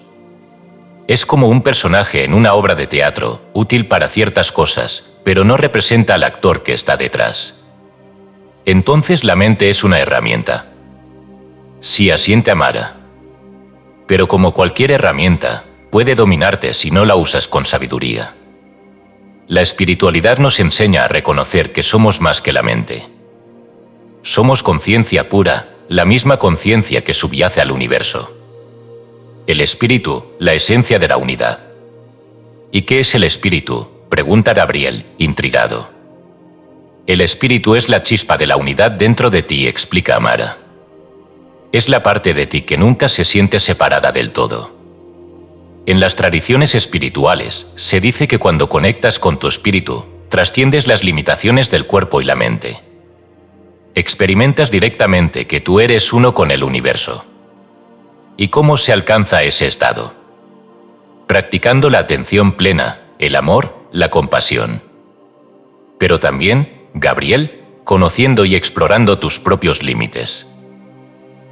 Es como un personaje en una obra de teatro, útil para ciertas cosas, pero no representa al actor que está detrás. Entonces la mente es una herramienta. Sí, asiente Amara. Pero como cualquier herramienta, puede dominarte si no la usas con sabiduría. La espiritualidad nos enseña a reconocer que somos más que la mente. Somos conciencia pura, la misma conciencia que subyace al universo. El espíritu, la esencia de la unidad. ¿Y qué es el espíritu?, pregunta Gabriel, intrigado. El espíritu es la chispa de la unidad dentro de ti, explica Amara. Es la parte de ti que nunca se siente separada del todo. En las tradiciones espirituales, se dice que cuando conectas con tu espíritu, trasciendes las limitaciones del cuerpo y la mente. Experimentas directamente que tú eres uno con el universo. ¿Y cómo se alcanza ese estado? Practicando la atención plena, el amor, la compasión. Pero también, Gabriel, conociendo y explorando tus propios límites.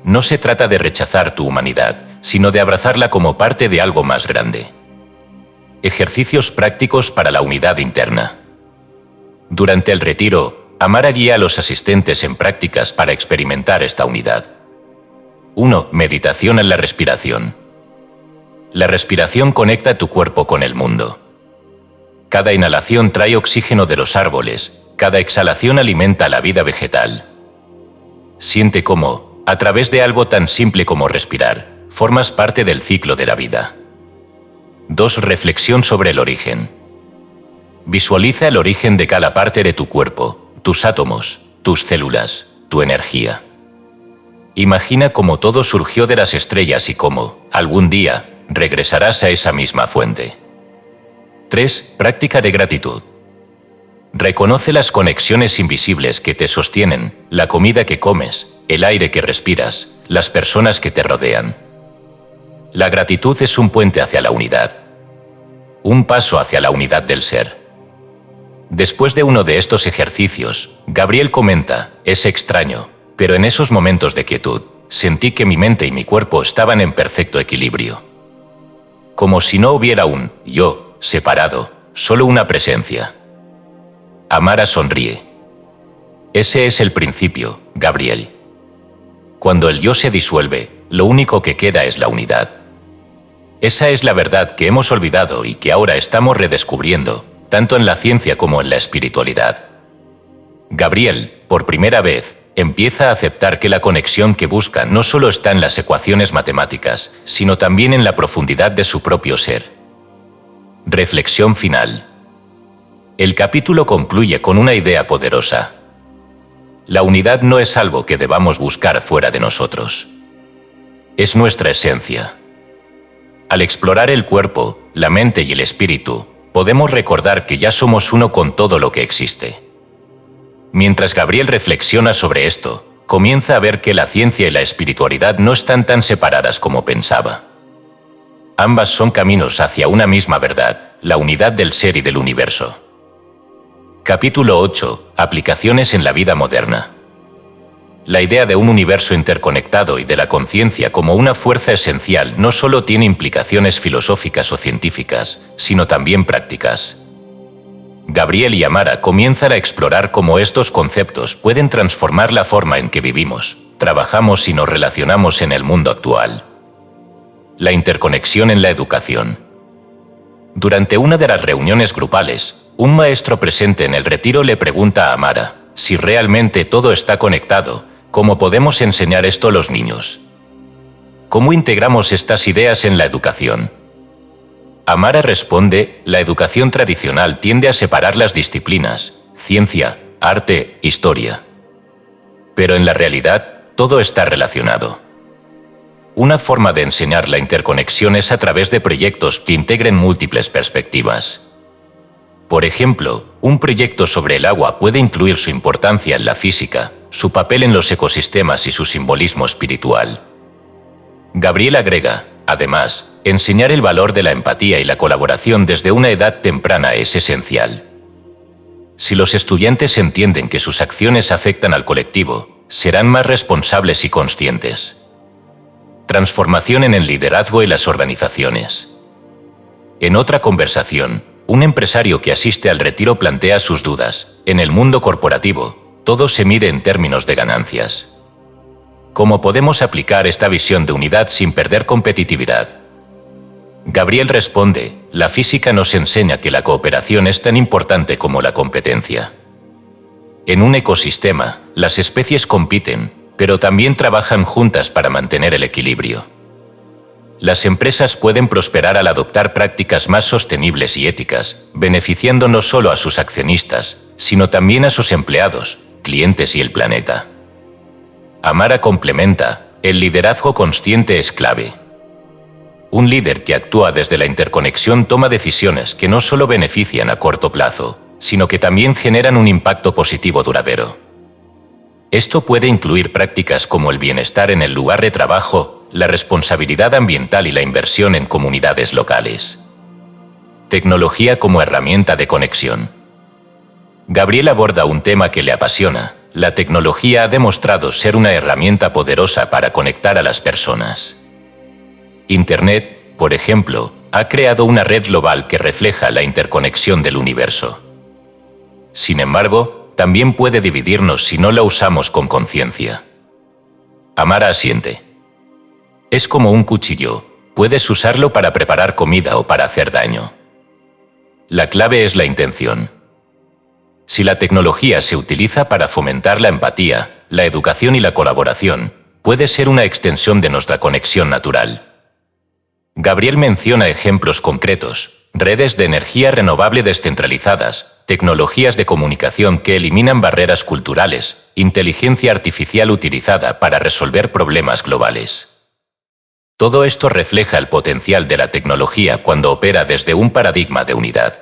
No se trata de rechazar tu humanidad, sino de abrazarla como parte de algo más grande. Ejercicios prácticos para la unidad interna. Durante el retiro, Amara guía a los asistentes en prácticas para experimentar esta unidad. 1. Meditación en la respiración. La respiración conecta tu cuerpo con el mundo. Cada inhalación trae oxígeno de los árboles, cada exhalación alimenta la vida vegetal. Siente cómo, a través de algo tan simple como respirar, formas parte del ciclo de la vida. 2. Reflexión sobre el origen. Visualiza el origen de cada parte de tu cuerpo, tus átomos, tus células, tu energía. Imagina cómo todo surgió de las estrellas y cómo, algún día, regresarás a esa misma fuente. 3. Práctica de gratitud. Reconoce las conexiones invisibles que te sostienen, la comida que comes, el aire que respiras, las personas que te rodean. La gratitud es un puente hacia la unidad. Un paso hacia la unidad del ser. Después de uno de estos ejercicios, Gabriel comenta: es extraño, pero en esos momentos de quietud, sentí que mi mente y mi cuerpo estaban en perfecto equilibrio. Como si no hubiera un yo separado, solo una presencia. Amara sonríe. Ese es el principio, Gabriel. Cuando el yo se disuelve, lo único que queda es la unidad. Esa es la verdad que hemos olvidado y que ahora estamos redescubriendo, tanto en la ciencia como en la espiritualidad. Gabriel, por primera vez, empieza a aceptar que la conexión que busca no solo está en las ecuaciones matemáticas, sino también en la profundidad de su propio ser. Reflexión final. El capítulo concluye con una idea poderosa. La unidad no es algo que debamos buscar fuera de nosotros. Es nuestra esencia. Al explorar el cuerpo, la mente y el espíritu, podemos recordar que ya somos uno con todo lo que existe. Mientras Gabriel reflexiona sobre esto, comienza a ver que la ciencia y la espiritualidad no están tan separadas como pensaba. Ambas son caminos hacia una misma verdad, la unidad del ser y del universo. Capítulo 8. Aplicaciones en la vida moderna. La idea de un universo interconectado y de la conciencia como una fuerza esencial no solo tiene implicaciones filosóficas o científicas, sino también prácticas. Gabriel y Amara comienzan a explorar cómo estos conceptos pueden transformar la forma en que vivimos, trabajamos y nos relacionamos en el mundo actual. La interconexión en la educación. Durante una de las reuniones grupales, un maestro presente en el retiro le pregunta a Amara: si realmente todo está conectado, ¿cómo podemos enseñar esto a los niños? ¿Cómo integramos estas ideas en la educación? Amara responde: la educación tradicional tiende a separar las disciplinas, ciencia, arte, historia. Pero en la realidad, todo está relacionado. Una forma de enseñar la interconexión es a través de proyectos que integren múltiples perspectivas. Por ejemplo, un proyecto sobre el agua puede incluir su importancia en la física, su papel en los ecosistemas y su simbolismo espiritual. Gabriel agrega, además, enseñar el valor de la empatía y la colaboración desde una edad temprana es esencial. Si los estudiantes entienden que sus acciones afectan al colectivo, serán más responsables y conscientes. Transformación en el liderazgo y las organizaciones. En otra conversación, un empresario que asiste al retiro plantea sus dudas. En el mundo corporativo, todo se mide en términos de ganancias. ¿Cómo podemos aplicar esta visión de unidad sin perder competitividad? Gabriel responde, la física nos enseña que la cooperación es tan importante como la competencia. En un ecosistema, las especies compiten, pero también trabajan juntas para mantener el equilibrio. Las empresas pueden prosperar al adoptar prácticas más sostenibles y éticas, beneficiando no solo a sus accionistas, sino también a sus empleados, clientes y el planeta. Amara complementa, el liderazgo consciente es clave. Un líder que actúa desde la interconexión toma decisiones que no solo benefician a corto plazo, sino que también generan un impacto positivo duradero. Esto puede incluir prácticas como el bienestar en el lugar de trabajo, la responsabilidad ambiental y la inversión en comunidades locales. Tecnología como herramienta de conexión. Gabriel aborda un tema que le apasiona. La tecnología ha demostrado ser una herramienta poderosa para conectar a las personas. Internet, por ejemplo, ha creado una red global que refleja la interconexión del universo. Sin embargo, también puede dividirnos si no la usamos con conciencia. Amara asiente. Es como un cuchillo, puedes usarlo para preparar comida o para hacer daño. La clave es la intención. Si la tecnología se utiliza para fomentar la empatía, la educación y la colaboración, puede ser una extensión de nuestra conexión natural. Gabriel menciona ejemplos concretos, redes de energía renovable descentralizadas, tecnologías de comunicación que eliminan barreras culturales, inteligencia artificial utilizada para resolver problemas globales. Todo esto refleja el potencial de la tecnología cuando opera desde un paradigma de unidad.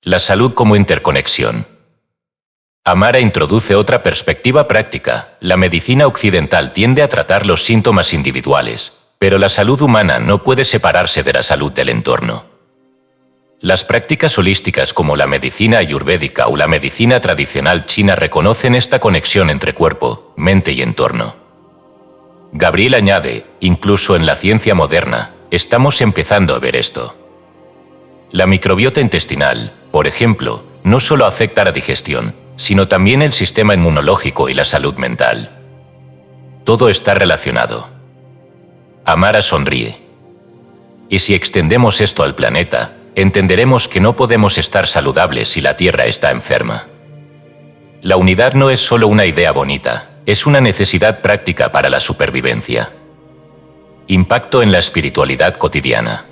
La salud como interconexión. Amara introduce otra perspectiva práctica. La medicina occidental tiende a tratar los síntomas individuales, pero la salud humana no puede separarse de la salud del entorno. Las prácticas holísticas como la medicina ayurvédica o la medicina tradicional china reconocen esta conexión entre cuerpo, mente y entorno. Gabriel añade, incluso en la ciencia moderna, estamos empezando a ver esto. La microbiota intestinal, por ejemplo, no solo afecta a la digestión, sino también el sistema inmunológico y la salud mental. Todo está relacionado. Amara sonríe. Y si extendemos esto al planeta, entenderemos que no podemos estar saludables si la Tierra está enferma. La unidad no es solo una idea bonita, es una necesidad práctica para la supervivencia. Impacto en la espiritualidad cotidiana.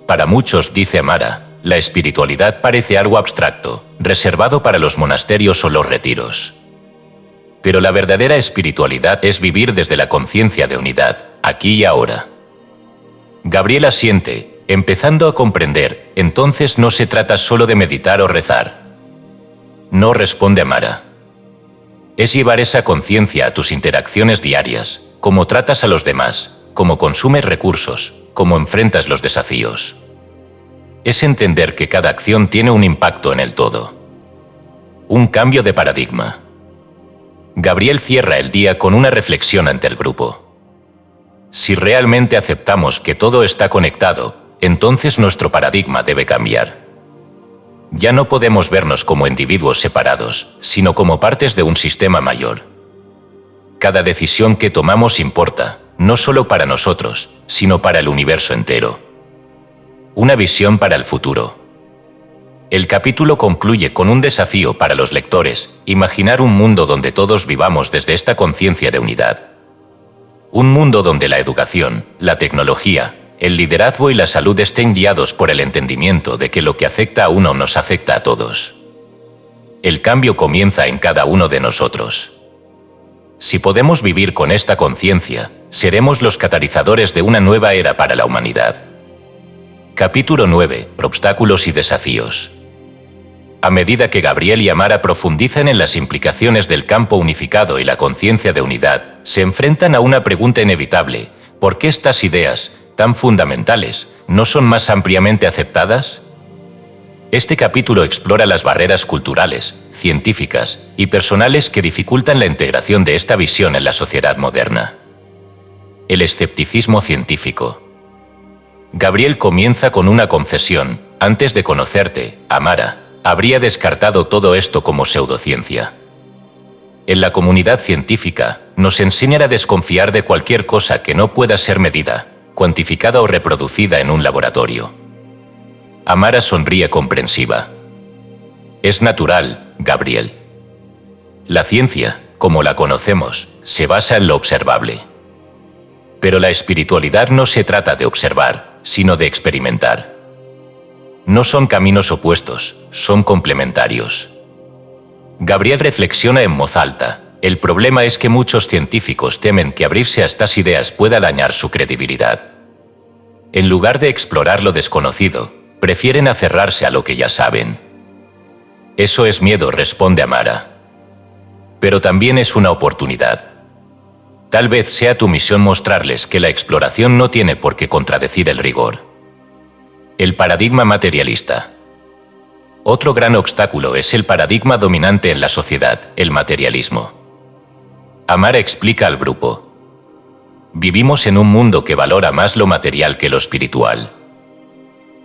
Para muchos, dice Amara, la espiritualidad parece algo abstracto, reservado para los monasterios o los retiros. Pero la verdadera espiritualidad es vivir desde la conciencia de unidad, aquí y ahora. Gabriel asiente, empezando a comprender, entonces no se trata solo de meditar o rezar. No, responde Amara. Es llevar esa conciencia a tus interacciones diarias, cómo tratas a los demás, cómo consumes recursos, cómo enfrentas los desafíos. Es entender que cada acción tiene un impacto en el todo. Un cambio de paradigma. Gabriel cierra el día con una reflexión ante el grupo. Si realmente aceptamos que todo está conectado, entonces nuestro paradigma debe cambiar. Ya no podemos vernos como individuos separados, sino como partes de un sistema mayor. Cada decisión que tomamos importa, no solo para nosotros, sino para el universo entero. Una visión para el futuro. El capítulo concluye con un desafío para los lectores: imaginar un mundo donde todos vivamos desde esta conciencia de unidad. Un mundo donde la educación, la tecnología, el liderazgo y la salud estén guiados por el entendimiento de que lo que afecta a uno nos afecta a todos. El cambio comienza en cada uno de nosotros. Si podemos vivir con esta conciencia, seremos los catalizadores de una nueva era para la humanidad. Capítulo 9. Obstáculos y desafíos. A medida que Gabriel y Amara profundizan en las implicaciones del campo unificado y la conciencia de unidad, se enfrentan a una pregunta inevitable: ¿por qué estas ideas, tan fundamentales, no son más ampliamente aceptadas? Este capítulo explora las barreras culturales, científicas y personales que dificultan la integración de esta visión en la sociedad moderna. El escepticismo científico. Gabriel comienza con una confesión: antes de conocerte, Amara, habría descartado todo esto como pseudociencia. En la comunidad científica, nos enseñan a desconfiar de cualquier cosa que no pueda ser medida, cuantificada o reproducida en un laboratorio. Amara sonríe comprensiva. Es natural, Gabriel. La ciencia, como la conocemos, se basa en lo observable. Pero la espiritualidad no se trata de observar, sino de experimentar. No son caminos opuestos, son complementarios. Gabriel reflexiona en voz alta: el problema es que muchos científicos temen que abrirse a estas ideas pueda dañar su credibilidad. En lugar de explorar lo desconocido, prefieren aferrarse a lo que ya saben. Eso es miedo, responde Amara. Pero también es una oportunidad. Tal vez sea tu misión mostrarles que la exploración no tiene por qué contradecir el rigor. El paradigma materialista. Otro gran obstáculo es el paradigma dominante en la sociedad, el materialismo. Amara explica al grupo: vivimos en un mundo que valora más lo material que lo espiritual.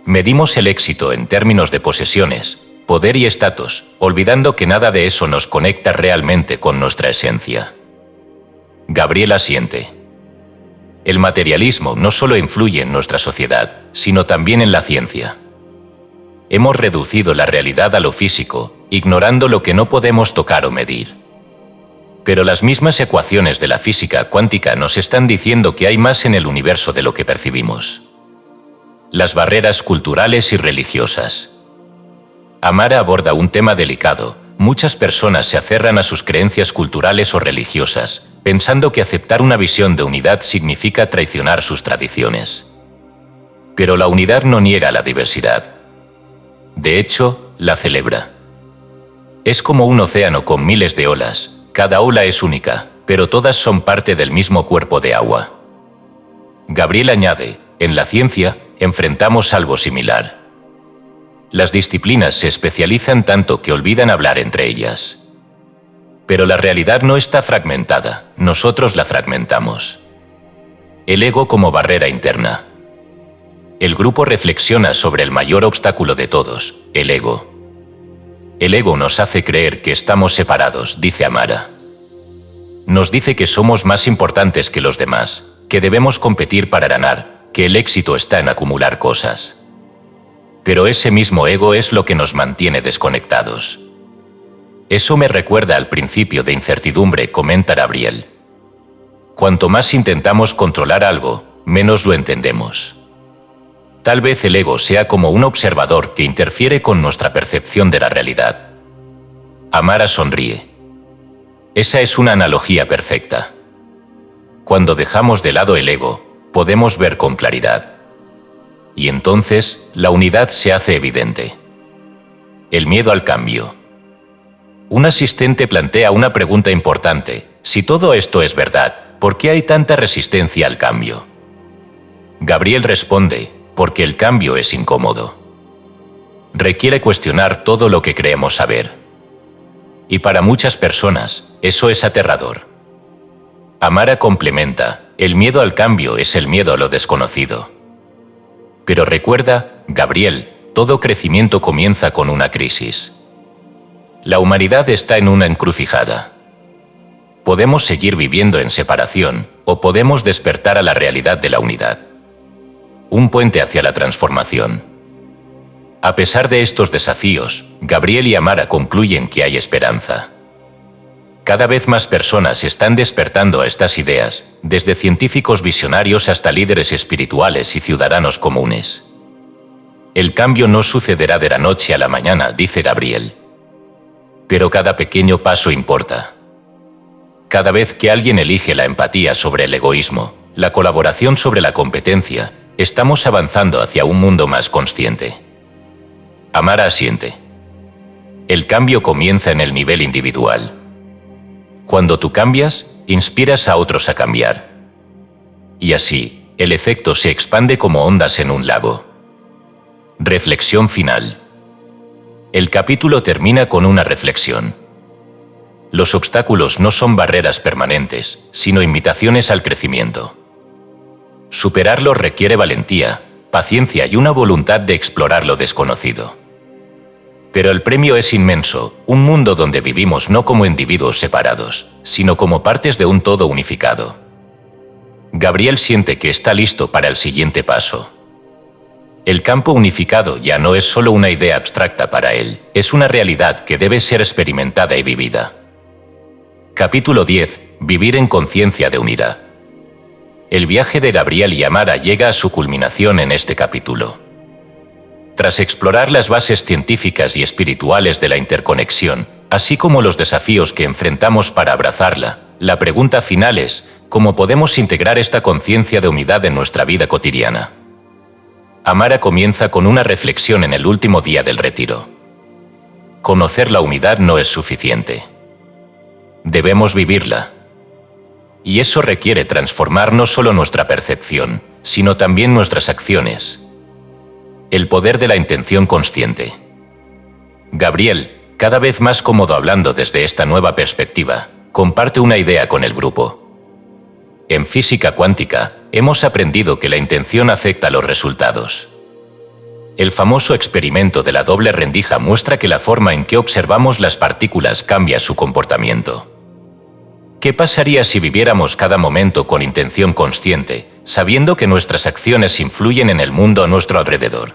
Medimos el éxito en términos de posesiones, poder y estatus, olvidando que nada de eso nos conecta realmente con nuestra esencia. Gabriel asiente. El materialismo no solo influye en nuestra sociedad, sino también en la ciencia. Hemos reducido la realidad a lo físico, ignorando lo que no podemos tocar o medir. Pero las mismas ecuaciones de la física cuántica nos están diciendo que hay más en el universo de lo que percibimos. Las barreras culturales y religiosas. Amara aborda un tema delicado. Muchas personas se aferran a sus creencias culturales o religiosas, pensando que aceptar una visión de unidad significa traicionar sus tradiciones. Pero la unidad no niega la diversidad. De hecho, la celebra. Es como un océano con miles de olas. Cada ola es única, pero todas son parte del mismo cuerpo de agua. Gabriel añade: en la ciencia, enfrentamos algo similar. Las disciplinas se especializan tanto que olvidan hablar entre ellas. Pero la realidad no está fragmentada, nosotros la fragmentamos. El ego como barrera interna. El grupo reflexiona sobre el mayor obstáculo de todos, el ego. El ego nos hace creer que estamos separados, dice Amara. Nos dice que somos más importantes que los demás, que debemos competir para ganar, que el éxito está en acumular cosas. Pero ese mismo ego es lo que nos mantiene desconectados. Eso me recuerda al principio de incertidumbre, comenta Gabriel. Cuanto más intentamos controlar algo, menos lo entendemos. Tal vez el ego sea como un observador que interfiere con nuestra percepción de la realidad. Amara sonríe. Esa es una analogía perfecta. Cuando dejamos de lado el ego, podemos ver con claridad. Y entonces, la unidad se hace evidente. El miedo al cambio. Un asistente plantea una pregunta importante: si todo esto es verdad, ¿por qué hay tanta resistencia al cambio? Gabriel responde: porque el cambio es incómodo. Requiere cuestionar todo lo que creemos saber. Y para muchas personas, eso es aterrador. Amara complementa: el miedo al cambio es el miedo a lo desconocido. Pero recuerda, Gabriel, todo crecimiento comienza con una crisis. La humanidad está en una encrucijada. Podemos seguir viviendo en separación, o podemos despertar a la realidad de la unidad. Un puente hacia la transformación. A pesar de estos desafíos, Gabriel y Amara concluyen que hay esperanza. Cada vez más personas están despertando a estas ideas, desde científicos visionarios hasta líderes espirituales y ciudadanos comunes. El cambio no sucederá de la noche a la mañana, dice Gabriel. Pero cada pequeño paso importa. Cada vez que alguien elige la empatía sobre el egoísmo, la colaboración sobre la competencia, estamos avanzando hacia un mundo más consciente. Amara asiente. El cambio comienza en el nivel individual. Cuando tú cambias, inspiras a otros a cambiar. Y así, el efecto se expande como ondas en un lago. Reflexión final. El capítulo termina con una reflexión. Los obstáculos no son barreras permanentes, sino invitaciones al crecimiento. Superarlos requiere valentía, paciencia y una voluntad de explorar lo desconocido. Pero el premio es inmenso, un mundo donde vivimos no como individuos separados, sino como partes de un todo unificado. Gabriel siente que está listo para el siguiente paso. El campo unificado ya no es solo una idea abstracta para él, es una realidad que debe ser experimentada y vivida. Capítulo 10. Vivir en conciencia de unidad. El viaje de Gabriel y Amara llega a su culminación en este capítulo. Tras explorar las bases científicas y espirituales de la interconexión, así como los desafíos que enfrentamos para abrazarla, la pregunta final es, ¿cómo podemos integrar esta conciencia de unidad en nuestra vida cotidiana? Amara comienza con una reflexión en el último día del retiro. Conocer la unidad no es suficiente. Debemos vivirla. Y eso requiere transformar no solo nuestra percepción, sino también nuestras acciones. El poder de la intención consciente. Gabriel, cada vez más cómodo hablando desde esta nueva perspectiva, comparte una idea con el grupo. En física cuántica, hemos aprendido que la intención afecta a los resultados. El famoso experimento de la doble rendija muestra que la forma en que observamos las partículas cambia su comportamiento. ¿Qué pasaría si viviéramos cada momento con intención consciente, sabiendo que nuestras acciones influyen en el mundo a nuestro alrededor?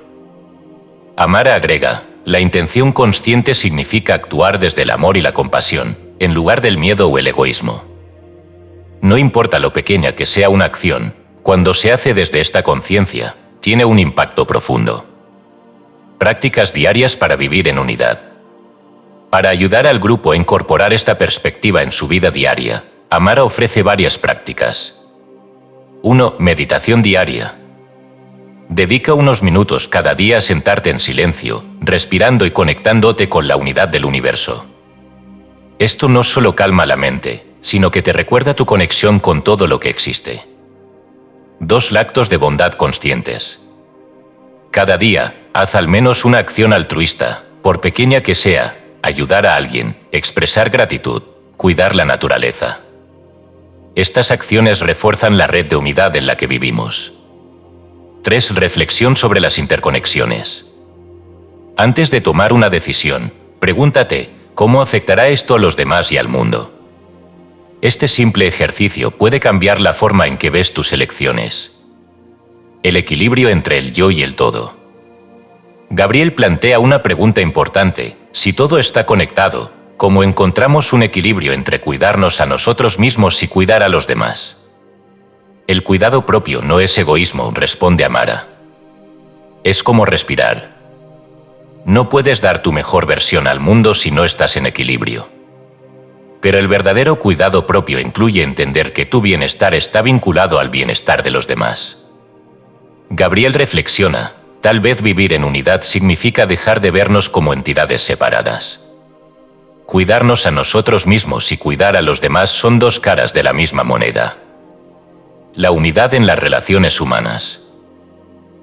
Amara agrega, la intención consciente significa actuar desde el amor y la compasión, en lugar del miedo o el egoísmo. No importa lo pequeña que sea una acción, cuando se hace desde esta conciencia, tiene un impacto profundo. Prácticas diarias para vivir en unidad. Para ayudar al grupo a incorporar esta perspectiva en su vida diaria, Amara ofrece varias prácticas. 1. Meditación diaria. Dedica unos minutos cada día a sentarte en silencio, respirando y conectándote con la unidad del universo. Esto no solo calma la mente, sino que te recuerda tu conexión con todo lo que existe. 2. Actos de bondad conscientes. Cada día, haz al menos una acción altruista, por pequeña que sea, ayudar a alguien, expresar gratitud, cuidar la naturaleza. Estas acciones refuerzan la red de unidad en la que vivimos. 3. Reflexión sobre las interconexiones. Antes de tomar una decisión, pregúntate, ¿cómo afectará esto a los demás y al mundo? Este simple ejercicio puede cambiar la forma en que ves tus elecciones. El equilibrio entre el yo y el todo. Gabriel plantea una pregunta importante: si todo está conectado, ¿cómo encontramos un equilibrio entre cuidarnos a nosotros mismos y cuidar a los demás? El cuidado propio no es egoísmo, responde Amara. Es como respirar. No puedes dar tu mejor versión al mundo si no estás en equilibrio. Pero el verdadero cuidado propio incluye entender que tu bienestar está vinculado al bienestar de los demás. Gabriel reflexiona, tal vez vivir en unidad significa dejar de vernos como entidades separadas. Cuidarnos a nosotros mismos y cuidar a los demás son dos caras de la misma moneda. La unidad en las relaciones humanas.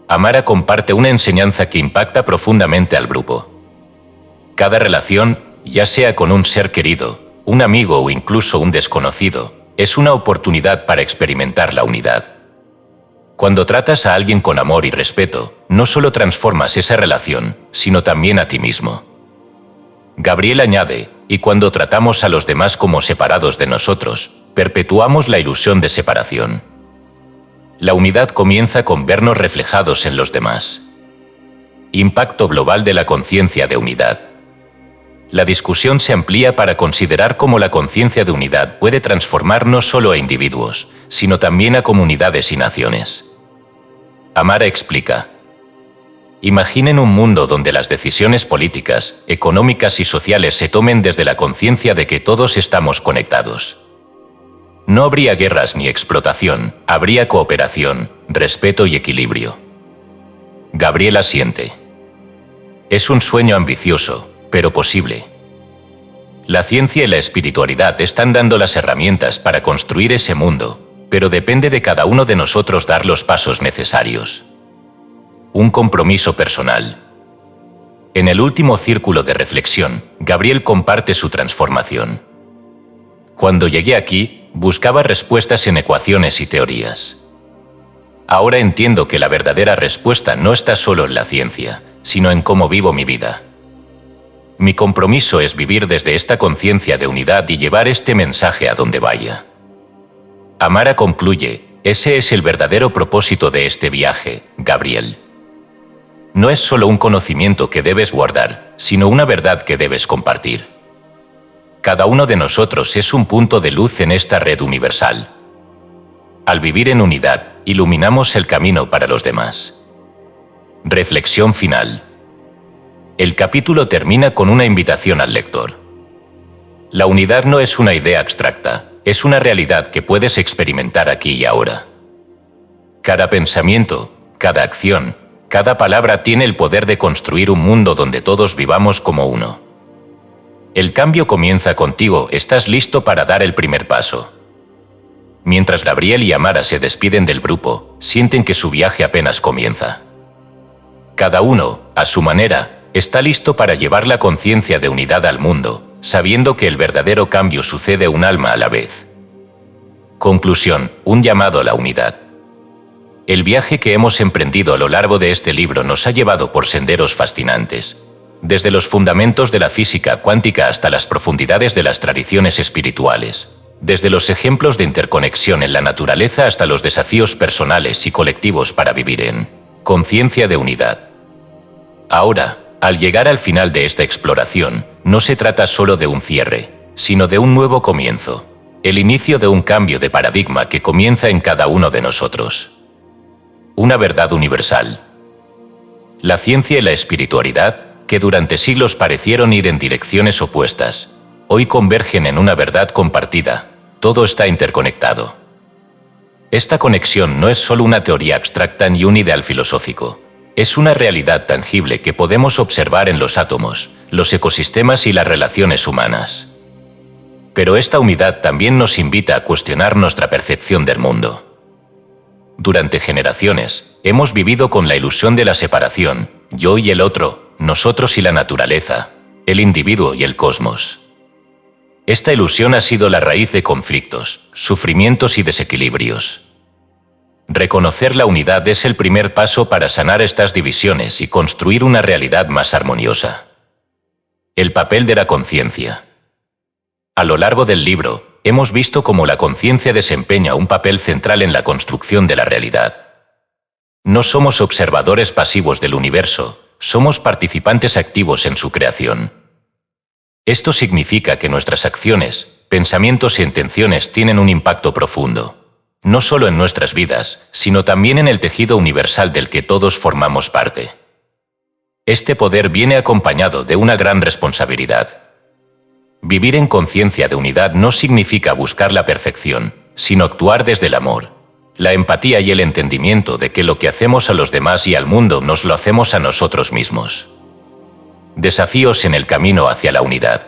Amara comparte una enseñanza que impacta profundamente al grupo. Cada relación, ya sea con un ser querido, un amigo o incluso un desconocido, es una oportunidad para experimentar la unidad. Cuando tratas a alguien con amor y respeto, no solo transformas esa relación, sino también a ti mismo. Gabriel añade, y cuando tratamos a los demás como separados de nosotros, perpetuamos la ilusión de separación. La unidad comienza con vernos reflejados en los demás. Impacto global de la conciencia de unidad. La discusión se amplía para considerar cómo la conciencia de unidad puede transformar no solo a individuos, sino también a comunidades y naciones. Amara explica: imaginen un mundo donde las decisiones políticas, económicas y sociales se tomen desde la conciencia de que todos estamos conectados. No habría guerras ni explotación, habría cooperación, respeto y equilibrio. Gabriel asiente. Es un sueño ambicioso, pero posible. La ciencia y la espiritualidad están dando las herramientas para construir ese mundo, pero depende de cada uno de nosotros dar los pasos necesarios. Un compromiso personal. En el último círculo de reflexión, Gabriel comparte su transformación. Cuando llegué aquí, buscaba respuestas en ecuaciones y teorías. Ahora entiendo que la verdadera respuesta no está solo en la ciencia, sino en cómo vivo mi vida. Mi compromiso es vivir desde esta conciencia de unidad y llevar este mensaje a donde vaya. Amara concluye, ese es el verdadero propósito de este viaje, Gabriel. No es solo un conocimiento que debes guardar, sino una verdad que debes compartir. Cada uno de nosotros es un punto de luz en esta red universal. Al vivir en unidad, iluminamos el camino para los demás. Reflexión final. El capítulo termina con una invitación al lector. La unidad no es una idea abstracta, es una realidad que puedes experimentar aquí y ahora. Cada pensamiento, cada acción, cada palabra tiene el poder de construir un mundo donde todos vivamos como uno. El cambio comienza contigo, ¿estás listo para dar el primer paso? Mientras Gabriel y Amara se despiden del grupo, sienten que su viaje apenas comienza. Cada uno, a su manera, está listo para llevar la conciencia de unidad al mundo, sabiendo que el verdadero cambio sucede un alma a la vez. Conclusión, un llamado a la unidad. El viaje que hemos emprendido a lo largo de este libro nos ha llevado por senderos fascinantes, desde los fundamentos de la física cuántica hasta las profundidades de las tradiciones espirituales, desde los ejemplos de interconexión en la naturaleza hasta los desafíos personales y colectivos para vivir en conciencia de unidad. Ahora, al llegar al final de esta exploración, no se trata solo de un cierre, sino de un nuevo comienzo, el inicio de un cambio de paradigma que comienza en cada uno de nosotros. Una verdad universal. La ciencia y la espiritualidad, que durante siglos parecieron ir en direcciones opuestas, hoy convergen en una verdad compartida, todo está interconectado. Esta conexión no es solo una teoría abstracta ni un ideal filosófico, es una realidad tangible que podemos observar en los átomos, los ecosistemas y las relaciones humanas. Pero esta unidad también nos invita a cuestionar nuestra percepción del mundo. Durante generaciones, hemos vivido con la ilusión de la separación, yo y el otro, nosotros y la naturaleza, el individuo y el cosmos. Esta ilusión ha sido la raíz de conflictos, sufrimientos y desequilibrios. Reconocer la unidad es el primer paso para sanar estas divisiones y construir una realidad más armoniosa. El papel de la conciencia. A lo largo del libro, hemos visto cómo la conciencia desempeña un papel central en la construcción de la realidad. No somos observadores pasivos del universo, somos participantes activos en su creación. Esto significa que nuestras acciones, pensamientos e intenciones tienen un impacto profundo, no solo en nuestras vidas, sino también en el tejido universal del que todos formamos parte. Este poder viene acompañado de una gran responsabilidad. Vivir en conciencia de unidad no significa buscar la perfección, sino actuar desde el amor, la empatía y el entendimiento de que lo que hacemos a los demás y al mundo nos lo hacemos a nosotros mismos. Desafíos en el camino hacia la unidad.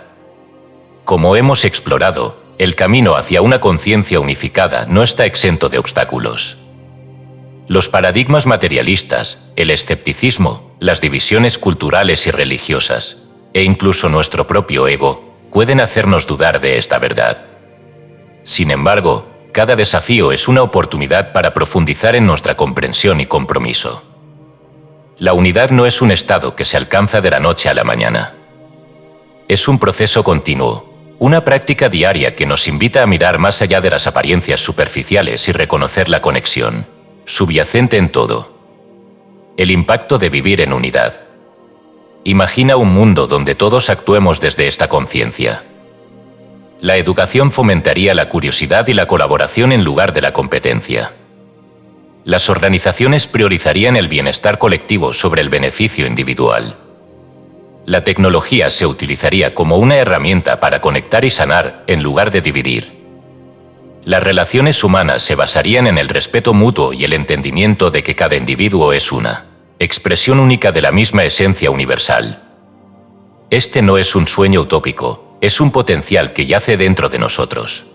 Como hemos explorado, el camino hacia una conciencia unificada no está exento de obstáculos. Los paradigmas materialistas, el escepticismo, las divisiones culturales y religiosas, e incluso nuestro propio ego, pueden hacernos dudar de esta verdad. Sin embargo, cada desafío es una oportunidad para profundizar en nuestra comprensión y compromiso. La unidad no es un estado que se alcanza de la noche a la mañana. Es un proceso continuo, una práctica diaria que nos invita a mirar más allá de las apariencias superficiales y reconocer la conexión subyacente en todo. El impacto de vivir en unidad. Imagina un mundo donde todos actuemos desde esta conciencia. La educación fomentaría la curiosidad y la colaboración en lugar de la competencia. Las organizaciones priorizarían el bienestar colectivo sobre el beneficio individual. La tecnología se utilizaría como una herramienta para conectar y sanar, en lugar de dividir. Las relaciones humanas se basarían en el respeto mutuo y el entendimiento de que cada individuo es una expresión única de la misma esencia universal. Este no es un sueño utópico, es un potencial que yace dentro de nosotros.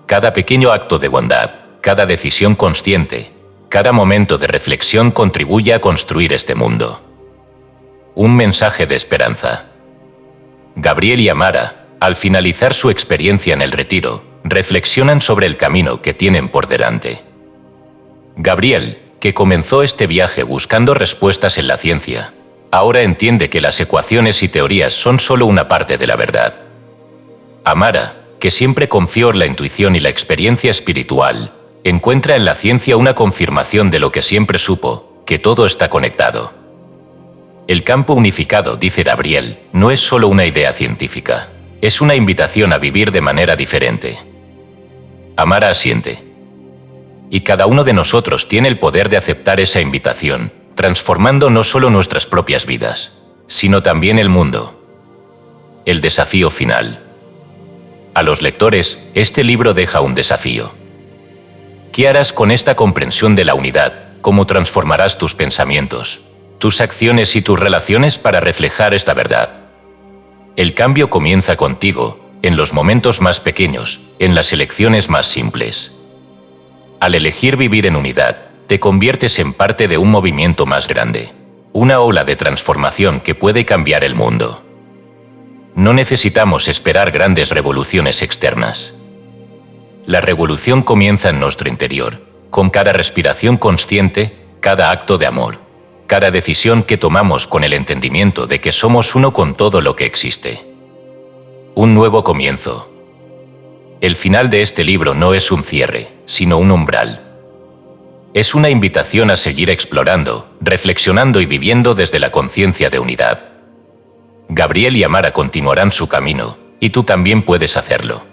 Cada pequeño acto de bondad, cada decisión consciente, cada momento de reflexión contribuye a construir este mundo. Un mensaje de esperanza. Gabriel y Amara, al finalizar su experiencia en el retiro, reflexionan sobre el camino que tienen por delante. Gabriel, que comenzó este viaje buscando respuestas en la ciencia, ahora entiende que las ecuaciones y teorías son solo una parte de la verdad. Amara, que siempre confió en la intuición y la experiencia espiritual, encuentra en la ciencia una confirmación de lo que siempre supo, que todo está conectado. El campo unificado, dice Gabriel, no es solo una idea científica, es una invitación a vivir de manera diferente. Amara asiente. Y cada uno de nosotros tiene el poder de aceptar esa invitación, transformando no solo nuestras propias vidas, sino también el mundo. El desafío final. A los lectores, este libro deja un desafío. ¿Qué harás con esta comprensión de la unidad? ¿Cómo transformarás tus pensamientos, tus acciones y tus relaciones para reflejar esta verdad? El cambio comienza contigo, en los momentos más pequeños, en las elecciones más simples. Al elegir vivir en unidad, te conviertes en parte de un movimiento más grande, una ola de transformación que puede cambiar el mundo. No necesitamos esperar grandes revoluciones externas. La revolución comienza en nuestro interior, con cada respiración consciente, cada acto de amor, cada decisión que tomamos con el entendimiento de que somos uno con todo lo que existe. Un nuevo comienzo. El final de este libro no es un cierre, sino un umbral. Es una invitación a seguir explorando, reflexionando y viviendo desde la conciencia de unidad. Gabriel y Amara continuarán su camino, y tú también puedes hacerlo.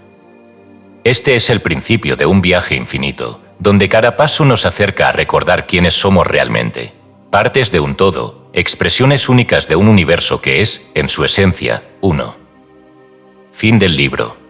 Este es el principio de un viaje infinito, donde cada paso nos acerca a recordar quiénes somos realmente, partes de un todo, expresiones únicas de un universo que es, en su esencia, uno. Fin del libro.